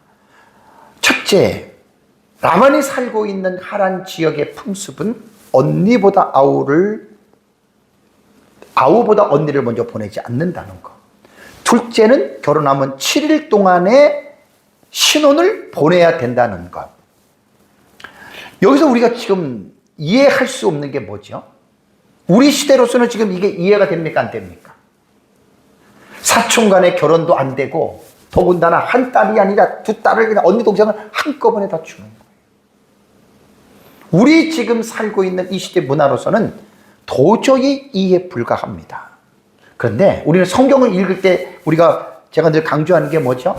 첫째, 라반이 살고 있는 하란 지역의 풍습은 아우보다 언니를 먼저 보내지 않는다는 것. 둘째는 결혼하면 7일 동안의 신혼을 보내야 된다는 것. 여기서 우리가 지금 이해할 수 없는 게 뭐죠? 우리 시대로서는 지금 이게 이해가 됩니까? 안 됩니까? 사촌 간의 결혼도 안 되고, 더군다나 한 딸이 아니라 두 딸을, 그냥 언니 동생을 한꺼번에 다 주는 거예요. 우리 지금 살고 있는 이 시대 문화로서는 도저히 이해 불가합니다. 그런데 우리는 성경을 읽을 때 제가 늘 강조하는 게 뭐죠?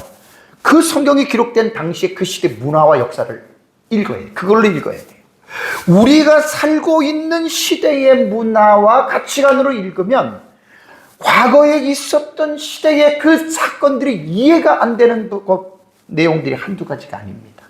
그 성경이 기록된 당시의 그 시대 문화와 역사를 읽어야 돼요. 그걸로 읽어야 돼요. 우리가 살고 있는 시대의 문화와 가치관으로 읽으면 과거에 있었던 시대의 그 사건들이 이해가 안 되는 내용들이 한두 가지가 아닙니다.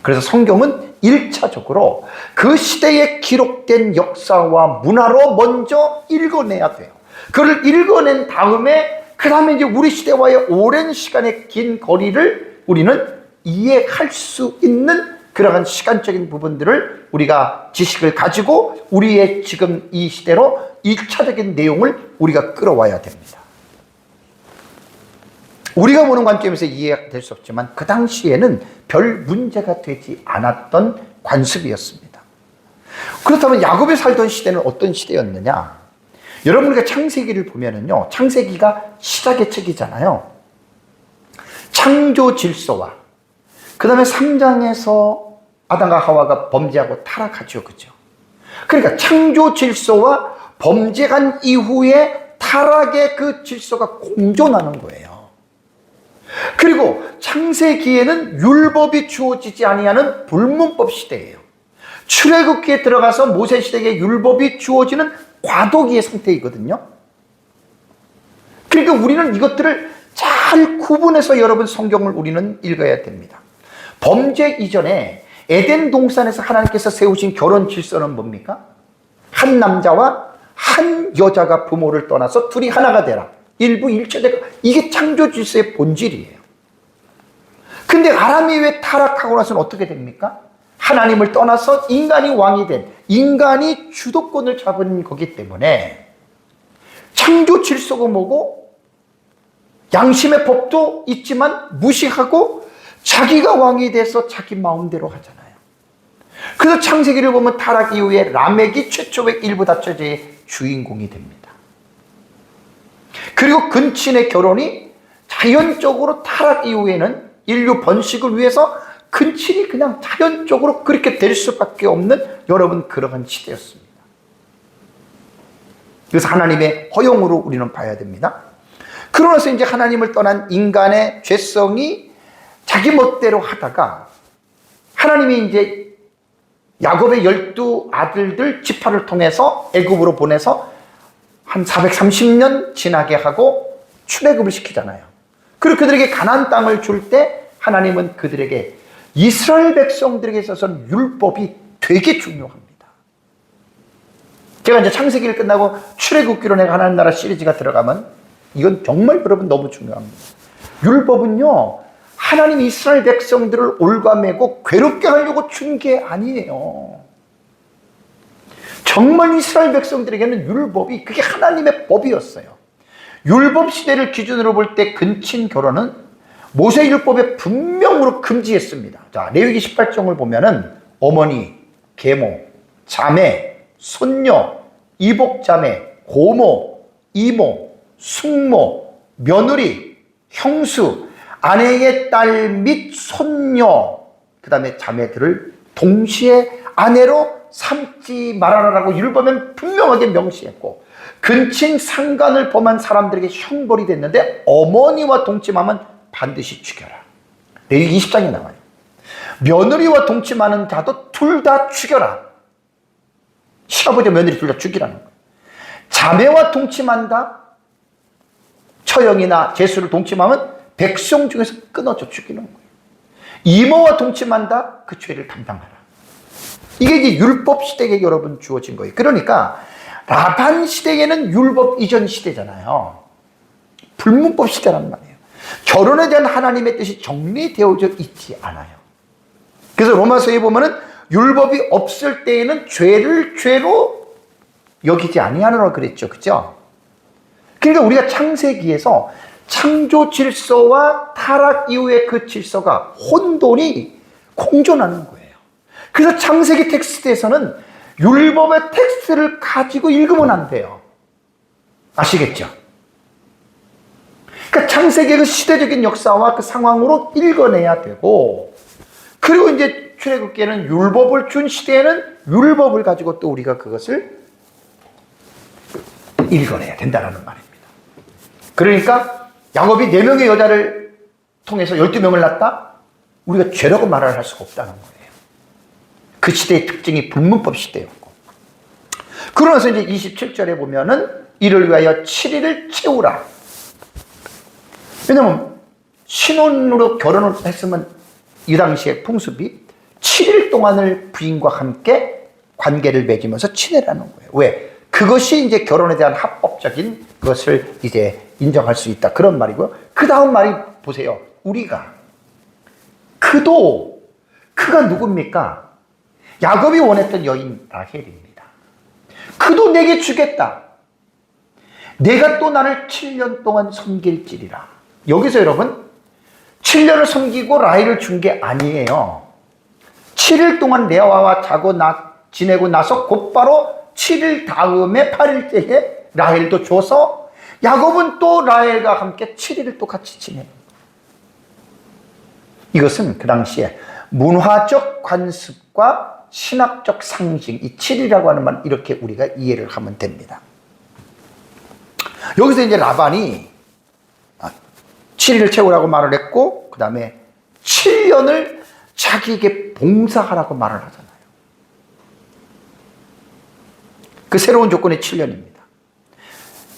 그래서 성경은 1차적으로 그 시대에 기록된 역사와 문화로 먼저 읽어내야 돼요. 그걸 읽어낸 다음에 그 다음에 이제 우리 시대와의 오랜 시간의 긴 거리를 우리는 이해할 수 있는 그러한 시간적인 부분들을 우리가 지식을 가지고 우리의 지금 이 시대로 1차적인 내용을 우리가 끌어와야 됩니다. 우리가 보는 관점에서 이해될 수 없지만 그 당시에는 별 문제가 되지 않았던 관습이었습니다. 그렇다면 야곱이 살던 시대는 어떤 시대였느냐? 여러분, 우리가 창세기를 보면은요, 창세기가 시작의 책이잖아요. 창조 질서와 그 다음에 3장에서 아담과 하와가 범죄하고 타락하죠. 그죠? 그러니까 창조 질서와 범죄한 이후에 타락의 그 질서가 공존하는 거예요. 그리고 창세기에는 율법이 주어지지 아니하는 불문법 시대예요. 출애굽기에 들어가서 모세 시대에 율법이 주어지는 과도기의 상태이거든요. 그러니까 우리는 이것들을 잘 구분해서 여러분 성경을 우리는 읽어야 됩니다. 범죄 이전에 에덴 동산에서 하나님께서 세우신 결혼 질서는 뭡니까? 한 남자와 한 여자가 부모를 떠나서 둘이 하나가 되라. 일부 일체되고, 이게 창조 질서의 본질이에요. 근데 아람이 왜 타락하고 나서는 어떻게 됩니까? 하나님을 떠나서 인간이 왕이 된, 인간이 주도권을 잡은 거기 때문에 창조 질서가 뭐고 양심의 법도 있지만 무시하고 자기가 왕이 돼서 자기 마음대로 하잖아요. 그래서 창세기를 보면 타락 이후에 라멕이 최초의 일부 다처제의 주인공이 됩니다. 그리고 근친의 결혼이 자연적으로 타락 이후에는 인류 번식을 위해서 근친이 그냥 자연적으로 그렇게 될 수밖에 없는 여러분 그러한 시대였습니다. 그래서 하나님의 허용으로 우리는 봐야 됩니다. 그러면서 이제 하나님을 떠난 인간의 죄성이 자기 멋대로 하다가 하나님이 이제 야곱의 12 아들들 지파를 통해서 애굽으로 보내서 한 430년 지나게 하고 출애굽을 시키잖아요. 그리고 그들에게 가나안 땅을 줄 때 하나님은 그들에게 이스라엘 백성들에게 있어서는 율법이 되게 중요합니다. 제가 이제 창세기를 끝나고 출애굽기로 내가 하나님 나라 시리즈가 들어가면 이건 정말 여러분 너무 중요합니다. 율법은요, 하나님 이스라엘 백성들을 올가매고 괴롭게 하려고 준 게 아니에요. 정말 이스라엘 백성들에게는 율법이 그게 하나님의 법이었어요. 율법 시대를 기준으로 볼 때 근친 결혼은 모세 율법에 분명으로 금지했습니다. 자, 레위기 18장을 보면은 어머니, 계모, 자매, 손녀, 이복자매, 고모, 이모, 숙모, 며느리, 형수, 아내의 딸 및 손녀, 그 다음에 자매들을 동시에 아내로 삼지 말아라라고 율법엔 분명하게 명시했고, 근친 상간을 범한 사람들에게 형벌이 됐는데 어머니와 동침하면 반드시 죽여라. 레위기 20장에 나와요. 며느리와 동침하는 자도 둘 다 죽여라. 시아버지 며느리 둘 다 죽이라는 거예요. 자매와 동침한다, 처형이나 제수를 동침하면 백성 중에서 끊어져 죽이는 거예요. 이모와 동침한다, 그 죄를 담당하라. 이게 이제 율법 시대에 여러분 주어진 거예요. 그러니까 라반 시대에는 율법 이전 시대잖아요. 불문법 시대란 말이에요. 결혼에 대한 하나님의 뜻이 정리되어져 있지 않아요. 그래서 로마서에 보면은 율법이 없을 때에는 죄를 죄로 여기지 아니하노라 그랬죠. 그죠? 그러니까 우리가 창세기에서 창조 질서와 타락 이후의 그 질서가 혼돈이 공존하는 거예요. 그래서 창세기 텍스트에서는 율법의 텍스트를 가지고 읽으면 안 돼요. 아시겠죠? 그러니까 창세기의 그 시대적인 역사와 그 상황으로 읽어내야 되고, 그리고 이제 출애굽기에는 율법을 준 시대에는 율법을 가지고 또 우리가 그것을 읽어내야 된다는 말입니다. 그러니까 야곱이 4명의 여자를 통해서 12명을 낳았다? 우리가 죄라고 말을 할 수가 없다는 거예요. 그 시대의 특징이 불문법 시대였고. 그러면서 이제 27절에 보면은 이를 위하여 7일을 채우라. 왜냐면 신혼으로 결혼을 했으면 이 당시의 풍습이 7일 동안을 부인과 함께 관계를 맺으면서 지내라는 거예요. 왜? 그것이 이제 결혼에 대한 합법적인 것을 이제 인정할 수 있다. 그런 말이고요. 그 다음 말이 보세요. 우리가. 그가 누굽니까? 야곱이 원했던 여인 라헬입니다. 그도 내게 주겠다. 내가 또 나를 7년 동안 섬길지리라. 여기서 여러분 7년을 섬기고 라헬을 준 게 아니에요. 7일 동안 레아와 자고 지내고 나서 곧바로 7일 다음에 8일째에 라헬도 줘서 야곱은 또 라헬과 함께 7일을 또 같이 지내는 거예요. 이것은 그 당시에 문화적 관습과 신학적 상징, 이 7이라고 하는 말, 이렇게 우리가 이해를 하면 됩니다. 여기서 이제 라반이 7일을 채우라고 말을 했고, 그 다음에 7년을 자기에게 봉사하라고 말을 하잖아요. 그 새로운 조건이 7년입니다.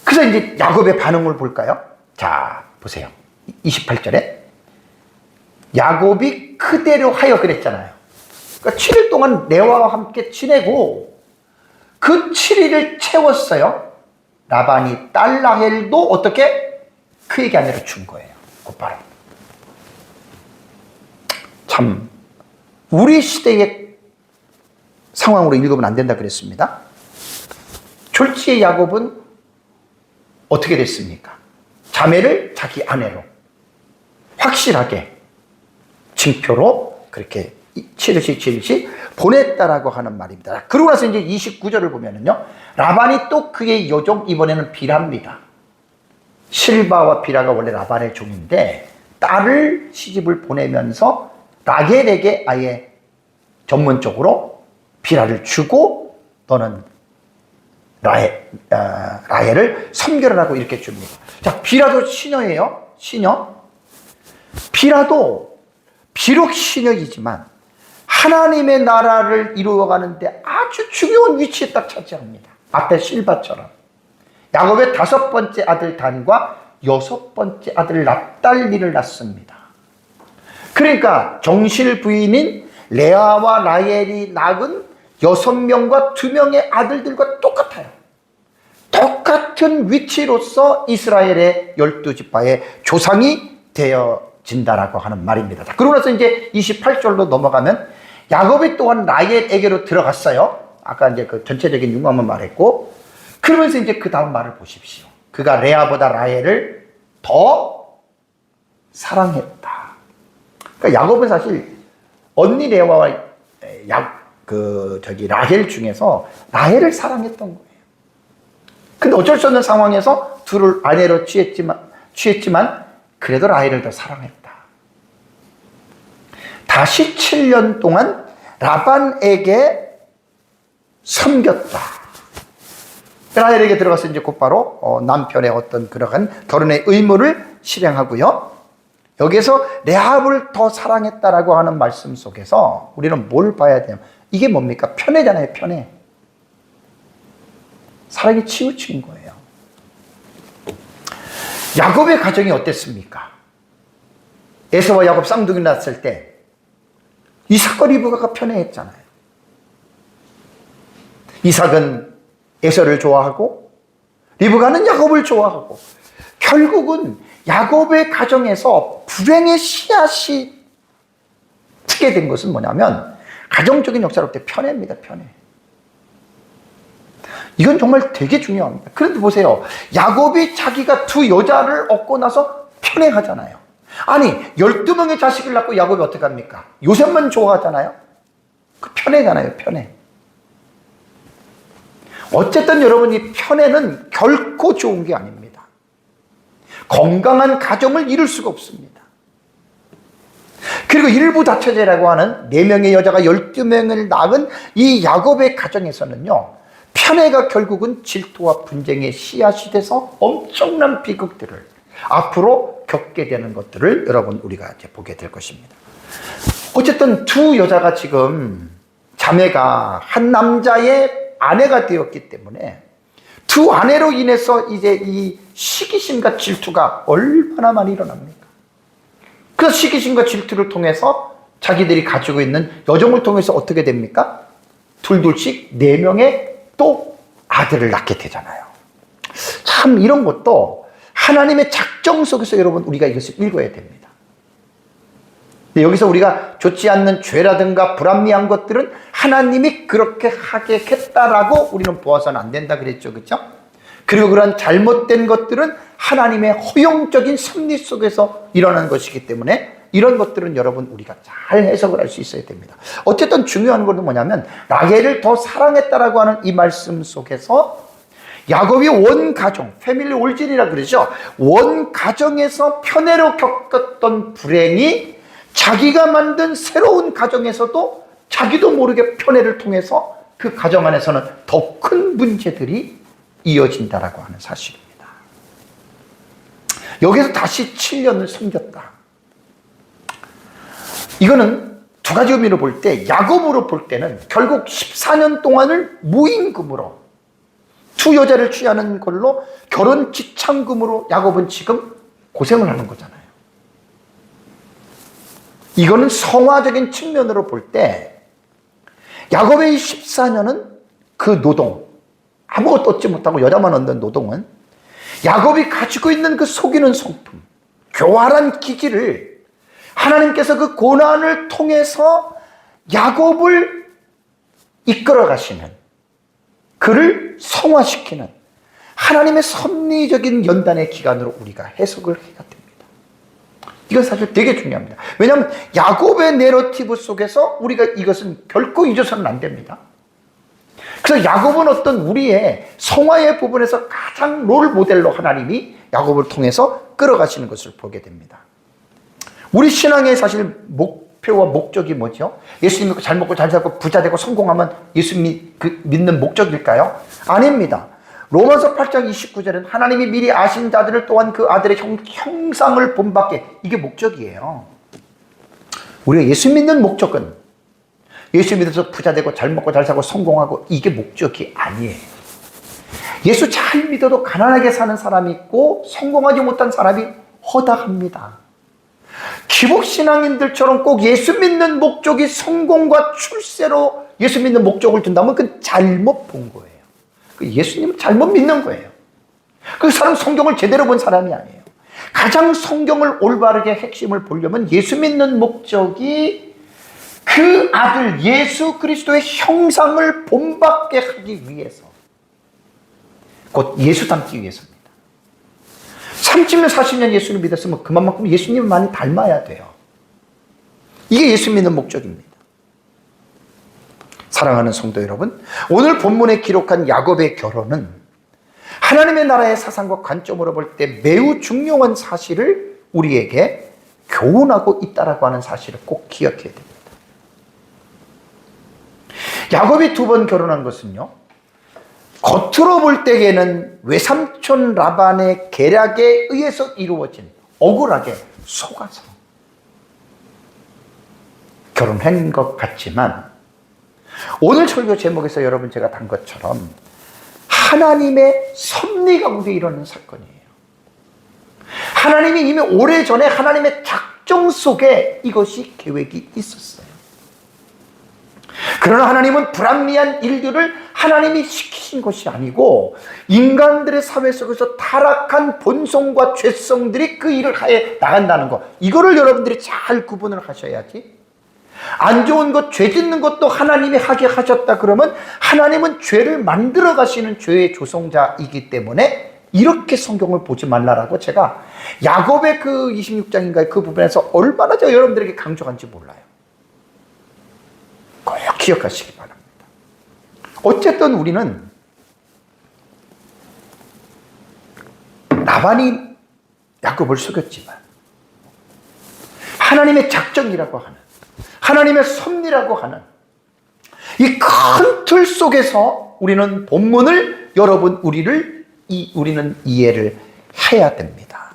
그래서 이제 야곱의 반응을 볼까요? 자, 보세요. 28절에 야곱이 그대로 하여 그랬잖아요. 그러니까 7일 동안 레아와 함께 지내고 그 7일을 채웠어요. 라반이 딸 라헬도 어떻게? 그에게 아내로 준 거예요. 곧바로. 참 우리 시대의 상황으로 읽으면 안 된다 그랬습니다. 졸지의 야곱은 어떻게 됐습니까? 자매를 자기 아내로 확실하게 징표로 그렇게 7일씩 보냈다라고 하는 말입니다. 그러고 나서 이제 29절을 보면은요, 라반이 또 그의 여종, 이번에는 비라입니다. 실바와 비라가 원래 라반의 종인데 딸을 시집을 보내면서 라헬에게 아예 전문적으로 비라를 주고 너는 라헬을 섬겨라라고 이렇게 줍니다. 자, 비라도 시녀예요. 시녀. 비라도 비록 시녀이지만 하나님의 나라를 이루어가는데 아주 중요한 위치에 딱 차지합니다. 앞에 실바처럼. 야곱의 5번째 아들 단과 6번째 아들 납달리를 낳습니다. 그러니까 정실 부인인 레아와 라헬이 낳은 6명과 2명의 아들들과 똑같아요. 똑같은 위치로서 이스라엘의 12지파의 조상이 되어진다라고 하는 말입니다. 그러고 나서 이제 28절로 넘어가면 야곱이 또한 라헬에게로 들어갔어요. 아까 이제 그 전체적인 융합만 말했고, 그러면서 이제 그 다음 말을 보십시오. 그가 레아보다 라헬을 더 사랑했다. 그러니까 야곱은 사실 언니 레아와 라헬 중에서 라헬을 사랑했던 거예요. 근데 어쩔 수 없는 상황에서 둘을 아내로 취했지만 그래도 라헬을 더 사랑했다. 다시 7년 동안 라반에게 섬겼다. 라헬에게 들어가서 이제 곧바로 남편의 어떤 그러한 결혼의 의무를 실행하고요. 여기에서 레합을 더 사랑했다라고 하는 말씀 속에서 우리는 뭘 봐야 되냐면, 이게 뭡니까? 편애잖아요, 편애. 사랑이 치우친 거예요. 야곱의 가정이 어땠습니까? 에서와 야곱 쌍둥이 낳았을 때 이삭과 리브가가 편애했잖아요. 이삭은 에서를 좋아하고 리브가는 야곱을 좋아하고, 결국은 야곱의 가정에서 불행의 씨앗이 트게 된 것은 뭐냐면 가정적인 역사로 볼 때 편애입니다. 편애. 이건 정말 되게 중요합니다. 그런데 보세요. 야곱이 자기가 두 여자를 얻고 나서 편애하잖아요. 아니 12명의 자식을 낳고 야곱이 어떻게 합니까? 요셉만 좋아하잖아요. 그 편애잖아요. 편애. 어쨌든 여러분, 이 편애는 결코 좋은 게 아닙니다. 건강한 가정을 이룰 수가 없습니다. 그리고 일부 다처제라고 하는 4명의 여자가 12명을 낳은 이 야곱의 가정에서는요, 편애가 결국은 질투와 분쟁의 씨앗이 돼서 엄청난 비극들을 앞으로 겪게 되는 것들을 여러분 우리가 이제 보게 될 것입니다. 어쨌든 두 여자가 지금 자매가 한 남자의 아내가 되었기 때문에 두 아내로 인해서 이제 이 시기심과 질투가 얼마나 많이 일어납니까? 그 시기심과 질투를 통해서 자기들이 가지고 있는 여종을 통해서 어떻게 됩니까? 둘씩 4명의 또 아들을 낳게 되잖아요. 참 이런 것도 하나님의 작정 속에서 여러분 우리가 이것을 읽어야 됩니다. 여기서 우리가 좋지 않는 죄라든가 불합리한 것들은 하나님이 그렇게 하겠다라고 우리는 보아서는 안 된다 그랬죠. 그렇죠? 그리고 그런 잘못된 것들은 하나님의 허용적인 섭리 속에서 일어나는 것이기 때문에 이런 것들은 여러분 우리가 잘 해석을 할 수 있어야 됩니다. 어쨌든 중요한 것은 뭐냐면 라헬을 더 사랑했다라고 하는 이 말씀 속에서 야곱이 원 가정, 패밀리 올진이라 그러죠. 원 가정에서 편애로 겪었던 불행이 자기가 만든 새로운 가정에서도 자기도 모르게 편애를 통해서 그 가정 안에서는 더 큰 문제들이 이어진다라고 하는 사실입니다. 여기서 다시 7년을 섬겼다. 이거는 두 가지 의미로 볼 때, 야곱으로 볼 때는 결국 14년 동안을 무임금으로 두 여자를 취하는 걸로 결혼 지참금으로 야곱은 지금 고생을 하는 거잖아요. 이거는 성화적인 측면으로 볼 때 야곱의 14년은 그 노동, 아무것도 얻지 못하고 여자만 얻는 노동은 야곱이 가지고 있는 그 속이는 성품, 교활한 기질을 하나님께서 그 고난을 통해서 야곱을 이끌어 가시는, 그를 성화시키는 하나님의 섭리적인 연단의 기간으로 우리가 해석을 해야 됩니다. 이건 사실 되게 중요합니다. 왜냐하면 야곱의 내러티브 속에서 우리가 이것은 결코 잊어서는 안 됩니다. 그래서 야곱은 어떤 우리의 성화의 부분에서 가장 롤 모델로 하나님이 야곱을 통해서 끌어가시는 것을 보게 됩니다. 우리 신앙의 사실 목표와 목적이 뭐죠? 예수 믿고 잘 먹고 잘 살고 부자 되고 성공하면 예수 믿는 목적일까요? 아닙니다. 로마서 8장 29절은 하나님이 미리 아신 자들을 또한 그 아들의 형상을 본받게, 이게 목적이에요. 우리가 예수 믿는 목적은 예수 믿어서 부자 되고 잘 먹고 잘 살고 성공하고 이게 목적이 아니에요. 예수 잘 믿어도 가난하게 사는 사람이 있고 성공하지 못한 사람이 허다합니다. 기복신앙인들처럼 꼭 예수 믿는 목적이 성공과 출세로 예수 믿는 목적을 둔다면 그건 잘못 본 거예요. 예수님을 잘못 믿는 거예요. 그 사람 성경을 제대로 본 사람이 아니에요. 가장 성경을 올바르게 핵심을 보려면 예수 믿는 목적이 그 아들 예수 그리스도의 형상을 본받게 하기 위해서, 곧 예수 닮기 위해서입니다. 30년 40년 예수를 믿었으면 그만큼 예수님을 많이 닮아야 돼요. 이게 예수 믿는 목적입니다. 사랑하는 성도 여러분, 오늘 본문에 기록한 야곱의 결혼은 하나님의 나라의 사상과 관점으로 볼 때 매우 중요한 사실을 우리에게 교훈하고 있다라고 하는 사실을 꼭 기억해야 됩니다. 야곱이 2번 결혼한 것은요, 겉으로 볼 때에는 외삼촌 라반의 계략에 의해서 이루어진, 억울하게 속아서 결혼한 것 같지만, 오늘 설교 제목에서 여러분 제가 단 것처럼 하나님의 섭리 가운데 일어나는 사건이에요. 하나님이 이미 오래전에 하나님의 작정 속에 이것이 계획이 있었어요. 그러나 하나님은 불합리한 일들을 하나님이 시키신 것이 아니고 인간들의 사회 속에서 타락한 본성과 죄성들이 그 일을 하에 나간다는 것, 이거를 여러분들이 잘 구분을 하셔야지. 안 좋은 것, 죄 짓는 것도 하나님이 하게 하셨다 그러면 하나님은 죄를 만들어 가시는 죄의 조성자이기 때문에 이렇게 성경을 보지 말라라고 제가 야곱의 그 26장인가요? 그 부분에서 얼마나 제가 여러분들에게 강조한지 몰라요. 꼭 기억하시기 바랍니다. 어쨌든 우리는 라반이 야곱을 속였지만 하나님의 작정이라고 하는, 하나님의 섭리라고 하는 이 큰 틀 속에서 우리는 본문을, 여러분 우리는 이해를 해야 됩니다.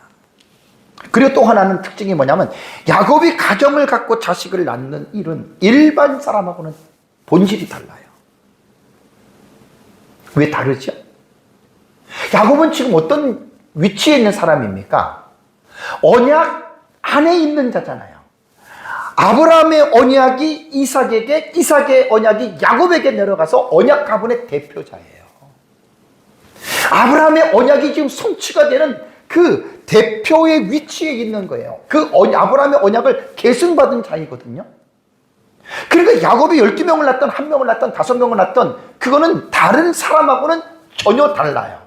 그리고 또 하나는 특징이 뭐냐면 야곱이 가정을 갖고 자식을 낳는 일은 일반 사람하고는 본질이 달라요. 왜 다르죠? 야곱은 지금 어떤 위치에 있는 사람입니까? 언약 안에 있는 자잖아요. 아브라함의 언약이 이삭에게, 이삭의 언약이 야곱에게 내려가서 언약 가문의 대표자예요. 아브라함의 언약이 지금 성취가 되는 그 대표의 위치에 있는 거예요. 그 아브라함의 언약을 계승받은 자이거든요. 그러니까 야곱이 12명을 낳던 1명을 낳던 5명을 낳던 그거는 다른 사람하고는 전혀 달라요.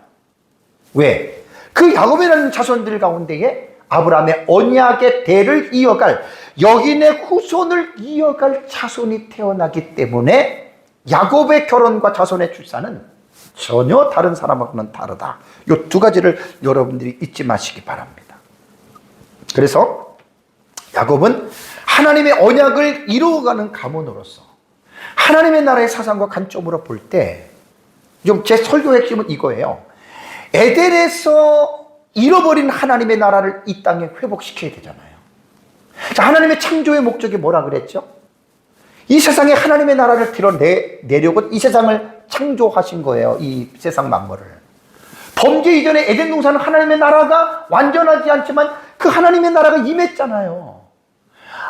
왜? 그 야곱이라는 자손들 가운데에 아브라함의 언약의 대를 이어갈, 여인의 후손을 이어갈 자손이 태어나기 때문에 야곱의 결혼과 자손의 출산은 전혀 다른 사람하고는 다르다. 이 2가지를 여러분들이 잊지 마시기 바랍니다. 그래서 야곱은 하나님의 언약을 이루어가는 가문으로서 하나님의 나라의 사상과 관점으로 볼 때 좀 제 설교 핵심은 이거예요. 에덴에서 잃어버린 하나님의 나라를 이 땅에 회복시켜야 되잖아요. 자, 하나님의 창조의 목적이 뭐라 그랬죠? 이 세상에 하나님의 나라를 드러내려고 이 세상을 창조하신 거예요. 이 세상 만물을. 범죄 이전에 에덴 동산은 하나님의 나라가 완전하지 않지만 그 하나님의 나라가 임했잖아요.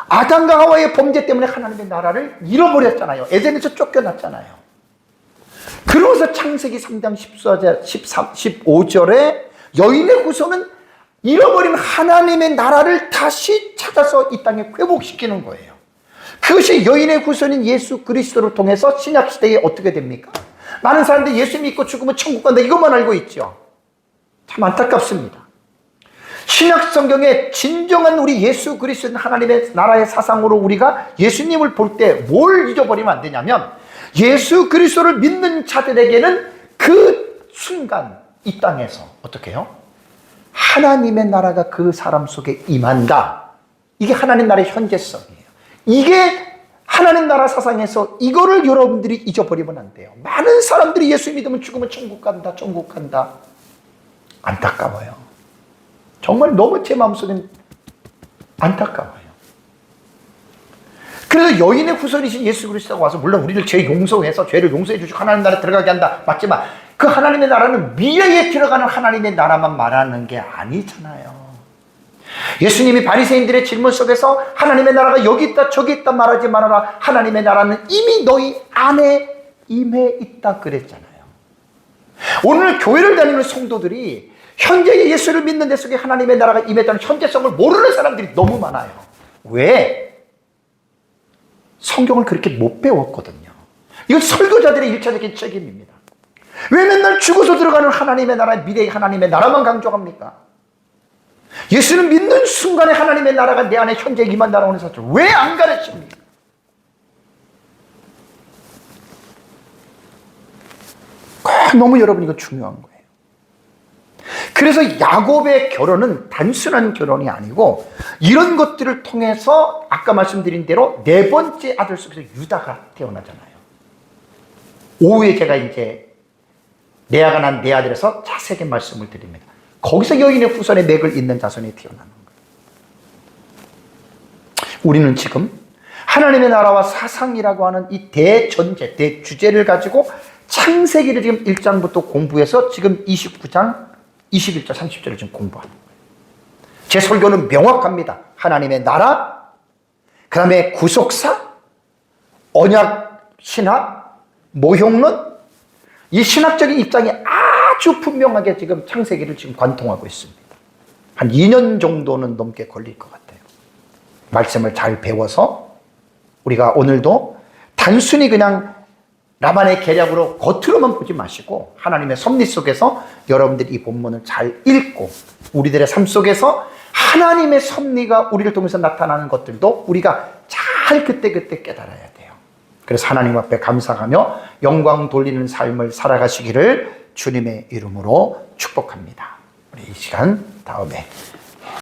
아담과 하와의 범죄 때문에 하나님의 나라를 잃어버렸잖아요. 에덴에서 쫓겨났잖아요. 그러면서 창세기 3장 15절에 여인의 후손은 잃어버린 하나님의 나라를 다시 찾아서 이 땅에 회복시키는 거예요. 그것이 여인의 후손인 예수 그리스도를 통해서 신약시대에 어떻게 됩니까? 많은 사람들이 예수 믿고 죽으면 천국 간다 이것만 알고 있죠. 참 안타깝습니다. 신약 성경에 진정한 우리 예수 그리스도 하나님의 나라의 사상으로 우리가 예수님을 볼 때 뭘 잊어버리면 안 되냐면 예수 그리스도를 믿는 자들에게는 그 순간 이 땅에서 어떻게 해요? 하나님의 나라가 그 사람 속에 임한다. 이게 하나님 나라의 현재성이에요. 이게 하나님 나라 사상에서 이거를 여러분들이 잊어버리면 안 돼요. 많은 사람들이 예수 믿으면 죽으면 천국 간다, 천국 간다. 안타까워요. 정말 너무 제 마음속엔 안타까워요. 그래서 여인의 후손이신 예수 그리스도가 와서 물론 우리를 죄 용서해서 죄를 용서해 주시고 하나님 나라에 들어가게 한다. 맞지만 그 하나님의 나라는 미래에 들어가는 하나님의 나라만 말하는 게 아니잖아요. 예수님이 바리새인들의 질문 속에서 하나님의 나라가 여기 있다 저기 있다 말하지 말아라. 하나님의 나라는 이미 너희 안에 임해 있다 그랬잖아요. 오늘 교회를 다니는 성도들이 현재의 예수를 믿는 데 속에 하나님의 나라가 임했다는 현재성을 모르는 사람들이 너무 많아요. 왜? 성경을 그렇게 못 배웠거든요. 이건 설교자들의 1차적인 책임입니다. 왜 맨날 죽어서 들어가는 하나님의 나라, 미래의 하나님의 나라만 강조합니까? 예수는 믿는 순간에 하나님의 나라가 내 안에 현재 임한다라는 사실을 왜 안 가르칩니까? 너무 여러분 이거 중요한 거예요. 그래서 야곱의 결혼은 단순한 결혼이 아니고 이런 것들을 통해서 아까 말씀드린 대로 4번째 아들 속에서 유다가 태어나잖아요. 오후에 제가 이제 레아가 난 네 아들에서 자세하게 말씀을 드립니다. 거기서 여인의 후손의 맥을 잇는 자손이 태어나는 거예요. 우리는 지금 하나님의 나라와 사상이라고 하는 이 대전제, 대주제를 가지고 창세기를 지금 1장부터 공부해서 지금 29장, 21절, 30절을 지금 공부하는 거예요. 제 설교는 명확합니다. 하나님의 나라, 그 다음에 구속사, 언약 신학, 모형론, 이 신학적인 입장이 아주 분명하게 지금 창세기를 지금 관통하고 있습니다. 한 2년 정도는 넘게 걸릴 것 같아요. 말씀을 잘 배워서 우리가 오늘도 단순히 그냥 라반의 계략으로 겉으로만 보지 마시고 하나님의 섭리 속에서 여러분들이 이 본문을 잘 읽고 우리들의 삶 속에서 하나님의 섭리가 우리를 통해서 나타나는 것들도 우리가 잘 그때그때 깨달아야 돼요. 그래서 하나님 앞에 감사하며 영광 돌리는 삶을 살아가시기를 주님의 이름으로 축복합니다. 우리 이 시간 다음에